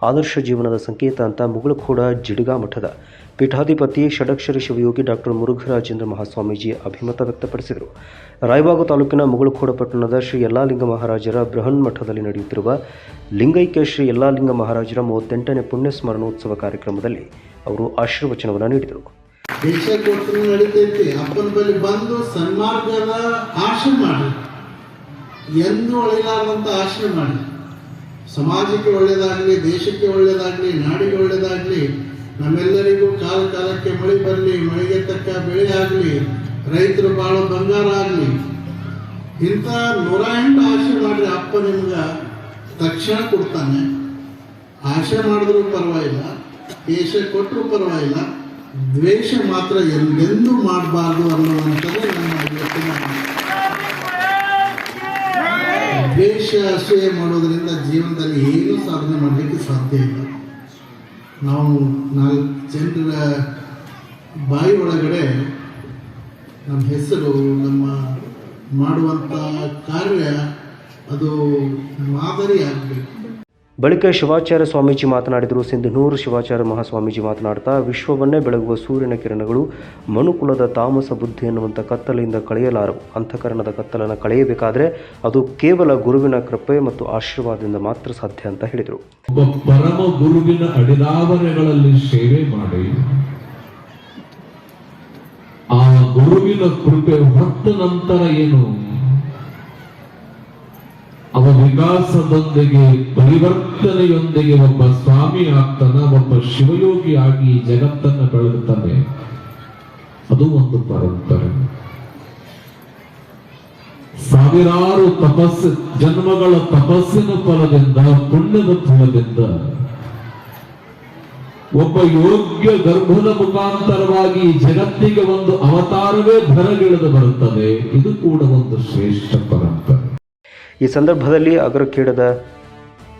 ಆದರ್ಶ ಜೀವನದ ಸಂಕೇತ ಅಂತ ಮುಗಳಖೋಡ ಜಿಡ್ಗಾ ಮಠದ ಪೀಠಾಧಿಪತಿ ಷಡಕ್ಷರಿ ಶಿವಯೋಗಿ ಡಾಕ್ಟರ್ ಮುರುಘರಾಜೇಂದ್ರ ಮಹಾಸ್ವಾಮೀಜಿ ಅಭಿಮತ ವ್ಯಕ್ತಪಡಿಸಿದರು. ರಾಯಬಾಗ ತಾಲೂಕಿನ ಮುಗಳಖೋಡ ಪಟ್ಟಣದ ಶ್ರೀ ಯಲ್ಲಾಲಿಂಗ ಮಹಾರಾಜರ ಬೃಹನ್ ಮಠದಲ್ಲಿ ನಡೆಯುತ್ತಿರುವ ಲಿಂಗೈಕ್ಯ ಶ್ರೀ ಯಲ್ಲಾಲಿಂಗ ಮಹಾರಾಜರ 38ನೇ ಪುಣ್ಯ ಸ್ಮರಣೋತ್ಸವ ಕಾರ್ಯಕ್ರಮದಲ್ಲಿ ಅವರು ಆಶೀರ್ವಚನವನ್ನು ನೀಡಿದರು. ಭಿಕ್ಷಾಕೋತ್ರ ನಡೀತೈತಿ. ಅಪ್ಪನ ಬಳಿ ಬಂದು ಸನ್ಮಾರ್ಗದ ಆಶೆ ಮಾಡಿ, ಎಂದೂ ಒಳ್ಳೆಯದಾದಂಥ ಆಶೆ ಮಾಡಿ, ಸಮಾಜಕ್ಕೆ ಒಳ್ಳೆಯದಾಗಲಿ, ದೇಶಕ್ಕೆ ಒಳ್ಳೆಯದಾಗಲಿ, ನಾಡಿಗೆ ಒಳ್ಳೆಯದಾಗಲಿ, ನಮ್ಮೆಲ್ಲರಿಗೂ ಕಾಲ ಕಾಲಕ್ಕೆ ಮಳೆ ಬರಲಿ, ಮಳೆಗೆ ತಕ್ಕ ಬೆಳೆ ಆಗಲಿ, ರೈತರು ಬಾಳೋ ಬಂಗಾರ ಆಗಲಿ, ಇಂಥ 108 ಆಶೆ ಮಾಡ್ರಿ. ಅಪ್ಪ ನಿಮ್ಗೆ ತಕ್ಷಣ ಕೊಡ್ತಾನೆ. ಆಶೆ ಮಾಡಿದ್ರೂ ಪರವಾಗಿಲ್ಲ, ದೇಶ ಕೊಟ್ಟರೂ ಪರವಾಗಿಲ್ಲ, ದ್ವೇಷ ಮಾತ್ರ ಎಂದೆಂದೂ ಮಾಡಬಾರ್ದು ಅನ್ನುವಂಥದ್ದು ನಮ್ಮ ಇವತ್ತಿನ ದ್ವೇಷ ಅಸೂಯೆ ಮಾಡೋದ್ರಿಂದ ಜೀವನದಲ್ಲಿ ಏನೂ ಸಾಧನೆ ಮಾಡಲಿಕ್ಕೆ ಸಾಧ್ಯ ಇಲ್ಲ. ನಾವು 4 ಜನರ ಬಾಯಿ ಒಳಗಡೆ ನಮ್ಮ ಹೆಸರು, ನಮ್ಮ ಮಾಡುವಂಥ ಕಾರ್ಯ ಅದು ಮಾದರಿ ಆಗಬೇಕು. ಬಳಿಕ ಶಿವಾಚಾರ್ಯ ಸ್ವಾಮೀಜಿ ಮಾತನಾಡಿದರು. ಸಿಂಧನೂರು ಶಿವಾಚಾರ್ಯ ಮಹಾಸ್ವಾಮೀಜಿ ಮಾತನಾಡ್ತಾ, ವಿಶ್ವವನ್ನೇ ಬೆಳಗುವ ಸೂರ್ಯನ ಕಿರಣಗಳು ಮನುಕುಲದ ತಾಮಸ ಬುದ್ಧಿ ಎನ್ನುವಂಥ ಕತ್ತಲೆಯಿಂದ ಕಳೆಯಲಾರವು. ಅಂತಃಕರಣದ ಕತ್ತಲನ್ನು ಕಳೆಯಬೇಕಾದರೆ ಅದು ಕೇವಲ ಗುರುವಿನ ಕೃಪೆ ಮತ್ತು ಆಶೀರ್ವಾದದಿಂದ ಮಾತ್ರ ಸಾಧ್ಯ ಅಂತ ಹೇಳಿದರು. ಒಬ್ಬ ಪರಮ ಗುರುವಿನ ಅಡಿದಾವರೆಗಳಲ್ಲಿ ಸೇವೆ ಮಾಡಿ ಆ ಗುರುವಿನ ಕೃಪೆ ಹೊತ್ತ ನಂತರ ಏನು ಅವ ವಿಕಾಸದೊಂದಿಗೆ ಪರಿವರ್ತನೆಯೊಂದಿಗೆ ಒಬ್ಬ ಸ್ವಾಮಿ ಆಗ್ತಾನ, ಒಬ್ಬ ಶಿವಯೋಗಿ ಆಗಿ ಜಗತ್ತನ್ನು ಬೆಳಗುತ್ತಾನೆ. ಅದು ಒಂದು ಪರಂಪರೆ. ಸಾವಿರಾರು ಜನ್ಮಗಳ ತಪಸ್ಸಿನ ಫಲದಿಂದ, ಪುಣ್ಯದ ಫಲದಿಂದ ಒಬ್ಬ ಯೋಗ್ಯ ಗರ್ಭದ ಮುಖಾಂತರವಾಗಿ ಜಗತ್ತಿಗೆ ಒಂದು ಅವತಾರವೇ ಧರಗಿಳಿದು ಬರುತ್ತದೆ. ಇದು ಕೂಡ ಒಂದು ಶ್ರೇಷ್ಠ ಪರಂಪರೆ. ಈ ಸಂದರ್ಭದಲ್ಲಿ ಅಗ್ರಖೇಡದ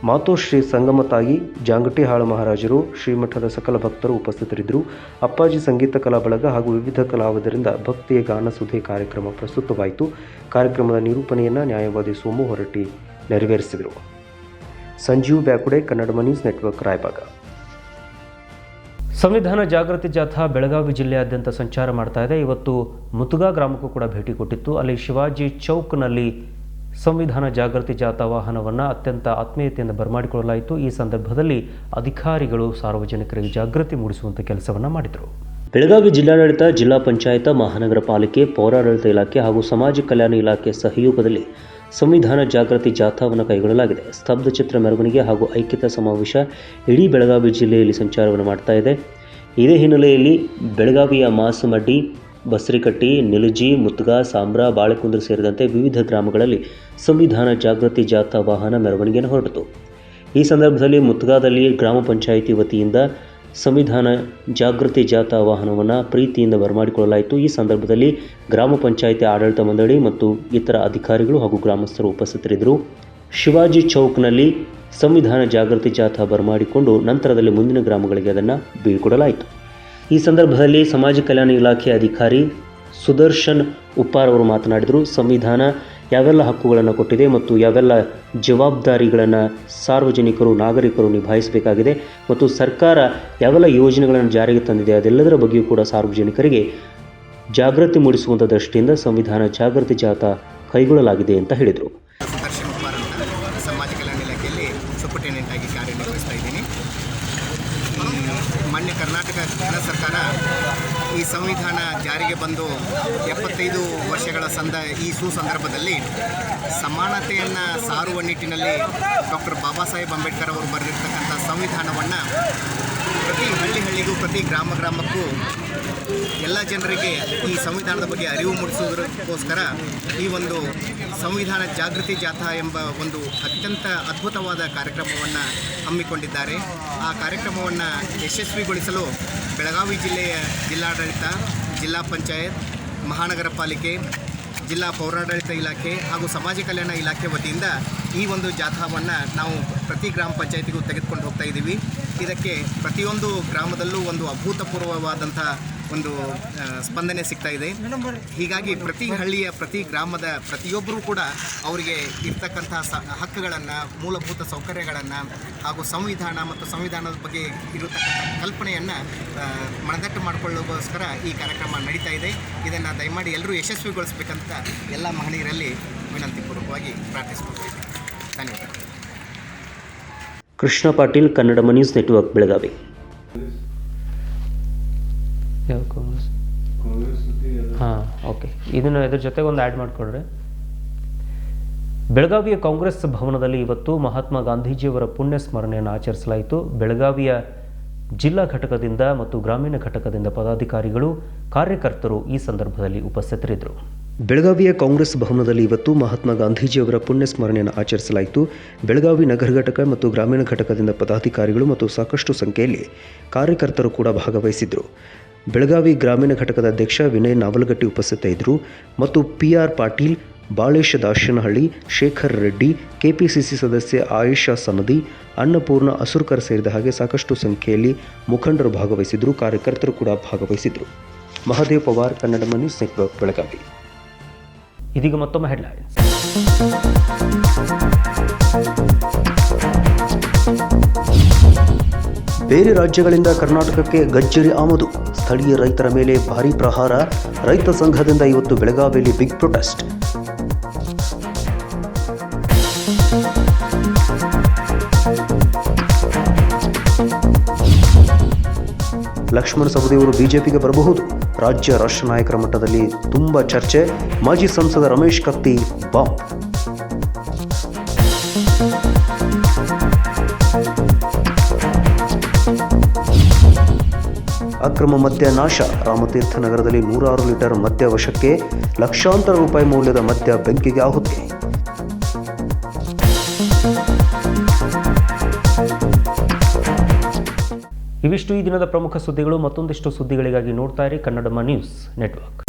ಮಾತೋಶ್ರೀ ಸಂಗಮತಾಯಿ, ಜಾಂಗಟಿಹಾಳ ಮಹಾರಾಜರು, ಶ್ರೀಮಠದ ಸಕಲ ಭಕ್ತರು ಉಪಸ್ಥಿತರಿದ್ದರು. ಅಪ್ಪಾಜಿ ಸಂಗೀತ ಕಲಾ ಬಳಗ ಹಾಗೂ ವಿವಿಧ ಕಲಾವಿದರಿಂದ ಭಕ್ತಿಯ ಗಾನಸುಧೆ ಕಾರ್ಯಕ್ರಮ ಪ್ರಸ್ತುತವಾಯಿತು. ಕಾರ್ಯಕ್ರಮದ ನಿರೂಪಣೆಯನ್ನು ನ್ಯಾಯವಾದಿ ಸೋಮು ಹೊರಟ್ಟಿ ನೆರವೇರಿಸಿದರು. Sanjeev Byakude, Kannada news network, Raybag. ಸಂವಿಧಾನ ಜಾಗೃತಿ ಜಾಥಾ ಬೆಳಗಾವಿ ಜಿಲ್ಲೆಯಾದ್ಯಂತ ಸಂಚಾರ ಮಾಡ್ತಾ ಇದೆ. ಇವತ್ತು ಮುತುಗಾ ಗ್ರಾಮಕ್ಕೂ ಕೂಡ ಭೇಟಿ ಕೊಟ್ಟಿತ್ತು. ಅಲ್ಲಿ ಶಿವಾಜಿ ಚೌಕ್ನಲ್ಲಿ ಸಂವಿಧಾನ ಜಾಗೃತಿ ಜಾಥಾ ವಾಹನವನ್ನು ಅತ್ಯಂತ ಆತ್ಮೀಯತೆಯಿಂದ ಬರಮಾಡಿಕೊಳ್ಳಲಾಯಿತು. ಈ ಸಂದರ್ಭದಲ್ಲಿ ಅಧಿಕಾರಿಗಳು ಸಾರ್ವಜನಿಕರಿಗೆ ಜಾಗೃತಿ ಮೂಡಿಸುವಂಥ ಕೆಲಸವನ್ನು ಮಾಡಿದರು. ಬೆಳಗಾವಿ ಜಿಲ್ಲಾಡಳಿತ, ಜಿಲ್ಲಾ ಪಂಚಾಯತ್, ಮಹಾನಗರ ಪಾಲಿಕೆ, ಪೌರಾಡಳಿತ ಇಲಾಖೆ ಹಾಗೂ ಸಮಾಜ ಕಲ್ಯಾಣ ಇಲಾಖೆ ಸಹಯೋಗದಲ್ಲಿ ಸಂವಿಧಾನ ಜಾಗೃತಿ ಜಾಥಾವನ್ನು ಕೈಗೊಳ್ಳಲಾಗಿದೆ. ಸ್ತಬ್ಧ ಚಿತ್ರ ಮೆರವಣಿಗೆ ಹಾಗೂ ಐಕ್ಯತಾ ಸಮಾವೇಶ ಇಡೀ ಬೆಳಗಾವಿ ಜಿಲ್ಲೆಯಲ್ಲಿ ಸಂಚಾರವನ್ನು ಮಾಡ್ತಾ ಇದೆ. ಇದೇ ಹಿನ್ನೆಲೆಯಲ್ಲಿ ಬೆಳಗಾವಿಯ ಮಾಸಮಡ್ಡಿ, ಬಸರಿಕಟ್ಟಿ, ನಿಲುಜಿ, ಮುತ್ಗಾ, ಸಾಂಬ್ರಾ, ಬಾಳೆಕುಂದ್ರ ಸೇರಿದಂತೆ ವಿವಿಧ ಗ್ರಾಮಗಳಲ್ಲಿ ಸಂವಿಧಾನ ಜಾಗೃತಿ ಜಾಥಾ ವಾಹನ ಮೆರವಣಿಗೆಯನ್ನು ಹೊರಟಿತು. ಈ ಸಂದರ್ಭದಲ್ಲಿ ಮುತ್ಗಾದಲ್ಲಿ ಗ್ರಾಮ ಪಂಚಾಯಿತಿ ವತಿಯಿಂದ ಸಂವಿಧಾನ ಜಾಗೃತಿ ಜಾಥಾ ವಾಹನವನ್ನು ಪ್ರೀತಿಯಿಂದ ಬರಮಾಡಿಕೊಳ್ಳಲಾಯಿತು. ಈ ಸಂದರ್ಭದಲ್ಲಿ ಗ್ರಾಮ ಪಂಚಾಯಿತಿ ಆಡಳಿತ ಮಂಡಳಿ ಮತ್ತು ಇತರ ಅಧಿಕಾರಿಗಳು ಹಾಗೂ ಗ್ರಾಮಸ್ಥರು ಉಪಸ್ಥಿತರಿದ್ದರು. ಶಿವಾಜಿ ಚೌಕ್ನಲ್ಲಿ ಸಂವಿಧಾನ ಜಾಗೃತಿ ಜಾಥಾ ಬರಮಾಡಿಕೊಂಡು ನಂತರದಲ್ಲಿ ಮುಂದಿನ ಗ್ರಾಮಗಳಿಗೆ ಅದನ್ನು ಬೀಳ್ಕೊಡಲಾಯಿತು. ಈ ಸಂದರ್ಭದಲ್ಲಿ ಸಮಾಜ ಕಲ್ಯಾಣ ಇಲಾಖೆ ಅಧಿಕಾರಿ ಸುದರ್ಶನ್ ಉಪ್ಪಾರ್ ಅವರು ಮಾತನಾಡಿದರು. ಸಂವಿಧಾನ ಯಾವೆಲ್ಲ ಹಕ್ಕುಗಳನ್ನು ಕೊಟ್ಟಿದೆ ಮತ್ತು ಯಾವೆಲ್ಲ ಜವಾಬ್ದಾರಿಗಳನ್ನು ಸಾರ್ವಜನಿಕರು, ನಾಗರಿಕರು ನಿಭಾಯಿಸಬೇಕಾಗಿದೆ ಮತ್ತು ಸರ್ಕಾರ ಯಾವೆಲ್ಲ ಯೋಜನೆಗಳನ್ನು ಜಾರಿಗೆ ತಂದಿದೆ ಅದೆಲ್ಲದರ ಬಗ್ಗೆಯೂ ಕೂಡ ಸಾರ್ವಜನಿಕರಿಗೆ ಜಾಗೃತಿ ಮೂಡಿಸುವಂಥ ದೃಷ್ಟಿಯಿಂದ ಸಂವಿಧಾನ ಜಾಗೃತಿ ಜಾಥಾ ಕೈಗೊಳ್ಳಲಾಗಿದೆ ಅಂತ ಹೇಳಿದರು. ಸುದರ್ಶನ್ ಉಪ್ಪಾರ್ ಅಂತ ಸಮಾಜ ಕಲ್ಯಾಣ ಇಲಾಖೆಯಲ್ಲಿ ಸೂಪರ್ಟೆಂಡೆಂಟ್ ಆಗಿ ಕಾರ್ಯನಿರ್ವಹಿಸ್ತಾ ಇದ್ದೀನಿ. ಮಾನ್ಯ ಕರ್ನಾಟಕ ಸರ್ಕಾರ ಈ ಸಂವಿಧಾನ ಜಾರಿಗೆ ಬಂದು 75 ವರ್ಷಗಳ ಈ ಸುಸಂದರ್ಭದಲ್ಲಿ ಸಮಾನತೆಯನ್ನು ಸಾರುವ ನಿಟ್ಟಿನಲ್ಲಿ ಡಾಕ್ಟರ್ ಬಾಬಾ ಸಾಹೇಬ್ ಅಂಬೇಡ್ಕರ್ ಅವರು ಬರೆದಿರ್ತಕ್ಕಂಥ ಸಂವಿಧಾನವನ್ನು ಪ್ರತಿ ಹಳ್ಳಿಗೂ ಪ್ರತಿ ಗ್ರಾಮಕ್ಕೂ ಎಲ್ಲ ಜನರಿಗೆ ಈ ಸಂವಿಧಾನದ ಬಗ್ಗೆ ಅರಿವು ಮೂಡಿಸುವುದಕ್ಕೋಸ್ಕರ ಈ ಒಂದು ಸಂವಿಧಾನ ಜಾಗೃತಿ ಜಾಥಾ ಎಂಬ ಒಂದು ಅತ್ಯಂತ ಅದ್ಭುತವಾದ ಕಾರ್ಯಕ್ರಮವನ್ನು ಹಮ್ಮಿಕೊಂಡಿದ್ದಾರೆ. ಆ ಕಾರ್ಯಕ್ರಮವನ್ನು ಯಶಸ್ವಿಗೊಳಿಸಲು ಬೆಳಗಾವಿ ಜಿಲ್ಲೆಯ ಜಿಲ್ಲಾಡಳಿತ, ಜಿಲ್ಲಾ ಪಂಚಾಯತ್, ಮಹಾನಗರ ಪಾಲಿಕೆ, ಜಿಲ್ಲಾ ಪೌರಾಡಳಿತ ಇಲಾಖೆ ಹಾಗೂ ಸಮಾಜ ಕಲ್ಯಾಣ ಇಲಾಖೆ ವತಿಯಿಂದ ಈ ಒಂದು ಜಾಥಾವನ್ನು ನಾವು ಪ್ರತಿ ಗ್ರಾಮ ಪಂಚಾಯತಿಗೂ ತೆಗೆದುಕೊಂಡು ಹೋಗ್ತಾ ಇದ್ದೀವಿ. ಇದಕ್ಕೆ ಪ್ರತಿಯೊಂದು ಗ್ರಾಮದಲ್ಲೂ ಒಂದು ಅಭೂತಪೂರ್ವವಾದಂಥ ಒಂದು ಸ್ಪಂದನೆ ಸಿಗ್ತಾ ಇದೆ. ಹೀಗಾಗಿ ಪ್ರತಿ ಹಳ್ಳಿಯ ಪ್ರತಿ ಗ್ರಾಮದ ಪ್ರತಿಯೊಬ್ಬರೂ ಕೂಡ ಅವರಿಗೆ ಇರ್ತಕ್ಕಂತಹ ಹಕ್ಕುಗಳನ್ನು, ಮೂಲಭೂತ ಸೌಕರ್ಯಗಳನ್ನು ಹಾಗೂ ಸಂವಿಧಾನ ಮತ್ತು ಸಂವಿಧಾನದ ಬಗ್ಗೆ ಇರತಕ್ಕಂಥ ಕಲ್ಪನೆಯನ್ನು ಮನದಟ್ಟು ಮಾಡಿಕೊಳ್ಳೋಗೋಸ್ಕರ ಈ ಕಾರ್ಯಕ್ರಮ ನಡೀತಾ ಇದೆ. ಇದನ್ನು ದಯಮಾಡಿ ಎಲ್ಲರೂ ಯಶಸ್ವಿಗೊಳಿಸಬೇಕಂತ ಎಲ್ಲ ಮಹನೀಯರಲ್ಲಿ ವಿನಂತಿಪೂರ್ವಕವಾಗಿ ಪ್ರಾರ್ಥಿಸಿಕೊಳ್ತಾ ಇದ್ದೀನಿ. ಧನ್ಯವಾದ. Krishna Patil, Kannada news network, Belagavi. ಹಾಂ, ಓಕೆ. ಇದನ್ನು ಇದ್ರ ಜೊತೆಗೆ ಒಂದು ಆ್ಯಡ್ ಮಾಡಿಕೊಡ್ರೆ. ಬೆಳಗಾವಿಯ ಕಾಂಗ್ರೆಸ್ ಭವನದಲ್ಲಿ ಇವತ್ತು ಮಹಾತ್ಮ ಗಾಂಧೀಜಿಯವರ ಪುಣ್ಯ ಸ್ಮರಣೆಯನ್ನು ಆಚರಿಸಲಾಯಿತು. ಬೆಳಗಾವಿಯ ಜಿಲ್ಲಾ ಘಟಕದಿಂದ ಮತ್ತು ಗ್ರಾಮೀಣ ಘಟಕದಿಂದ ಪದಾಧಿಕಾರಿಗಳು, ಕಾರ್ಯಕರ್ತರು ಈ ಸಂದರ್ಭದಲ್ಲಿ ಉಪಸ್ಥಿತರಿದ್ದರು. ಬೆಳಗಾವಿಯ ಕಾಂಗ್ರೆಸ್ ಭವನದಲ್ಲಿ ಇವತ್ತು ಮಹಾತ್ಮ ಗಾಂಧೀಜಿಯವರ ಪುಣ್ಯ ಸ್ಮರಣೆಯನ್ನು ಆಚರಿಸಲಾಯಿತು. ಬೆಳಗಾವಿ ನಗರ ಘಟಕ ಮತ್ತು ಗ್ರಾಮೀಣ ಘಟಕದಿಂದ ಪದಾಧಿಕಾರಿಗಳು ಮತ್ತು ಸಾಕಷ್ಟು ಸಂಖ್ಯೆಯಲ್ಲಿ ಕಾರ್ಯಕರ್ತರು ಕೂಡ ಭಾಗವಹಿಸಿದ್ದರು. ಬೆಳಗಾವಿ ಗ್ರಾಮೀಣ ಘಟಕದ ಅಧ್ಯಕ್ಷ ವಿನಯ್ ನಾವಲಗಟ್ಟಿ ಉಪಸ್ಥಿತರಿದ್ದರು ಮತ್ತು PR ಪಾಟೀಲ್, ಬಾಳೇಶ ದಾಶನಹಳ್ಳಿ, ಶೇಖರ್ ರೆಡ್ಡಿ, ಕೆಪಿಸಿಸಿ ಸದಸ್ಯೆ ಆಯಿಷಾ ಸನದಿ, ಅನ್ನಪೂರ್ಣ ಅಸುರ್ಕರ್ ಸೇರಿದ ಹಾಗೆ ಸಾಕಷ್ಟು ಸಂಖ್ಯೆಯಲ್ಲಿ ಮುಖಂಡರು ಭಾಗವಹಿಸಿದ್ರು, ಕಾರ್ಯಕರ್ತರು ಕೂಡ ಭಾಗವಹಿಸಿದ್ರು. Mahadev Pawar, Kannada news network, Belagavi. ಇದೀಗ ಮತ್ತೊಮ್ಮೆ ಹೆಡ್ಲೈನ್ಸ್. ಬೇರೆ ರಾಜ್ಯಗಳಿಂದ ಕರ್ನಾಟಕಕ್ಕೆ ಗಜ್ಜರಿ ಆಮದು, ಸ್ಥಳೀಯ ರೈತರ ಮೇಲೆ ಭಾರೀ ಪ್ರಹಾರ. ರೈತ ಸಂಘದಿಂದ ಇವತ್ತು ಬೆಳಗಾವಿಯಲ್ಲಿ ಬಿಗ್ ಪ್ರೊಟೆಸ್ಟ್. ಲಕ್ಷ್ಮಣ ಸವದಿಯವರು ಬಿಜೆಪಿಗೆ ಬರಬಹುದು. ರಾಜ್ಯ ರಾಷ್ಟ್ರ ನಾಯಕರ ಮಟ್ಟದಲ್ಲಿ ತುಂಬಾ ಚರ್ಚೆ. ಮಾಜಿ ಸಂಸದ ರಮೇಶ್ ಕತ್ತಿ ಬಾಂಬ್. ಅಕ್ರಮ ಮದ್ಯ ನಾಶ. ರಾಮತೀರ್ಥ ನಗರದಲ್ಲಿ 106 ಲೀಟರ್ ಮದ್ಯ ವಶಕ್ಕೆ. ಲಕ್ಷಾಂತರ ರೂಪಾಯಿ ಮೌಲ್ಯದ ಮದ್ಯ ಬೆಂಕಿಗೆ ಆಹುತಿ. ಇವಿಷ್ಟು ಈ ದಿನದ ಪ್ರಮುಖ ಸುದ್ದಿಗಳು. ಮತ್ತೊಂದಿಷ್ಟು ಸುದ್ದಿಗಳಿಗಾಗಿ ನೋಡ್ತಾ ಇರಿ ಕನ್ನಡ ನ್ಯೂಸ್ ನೆಟ್ವರ್ಕ್.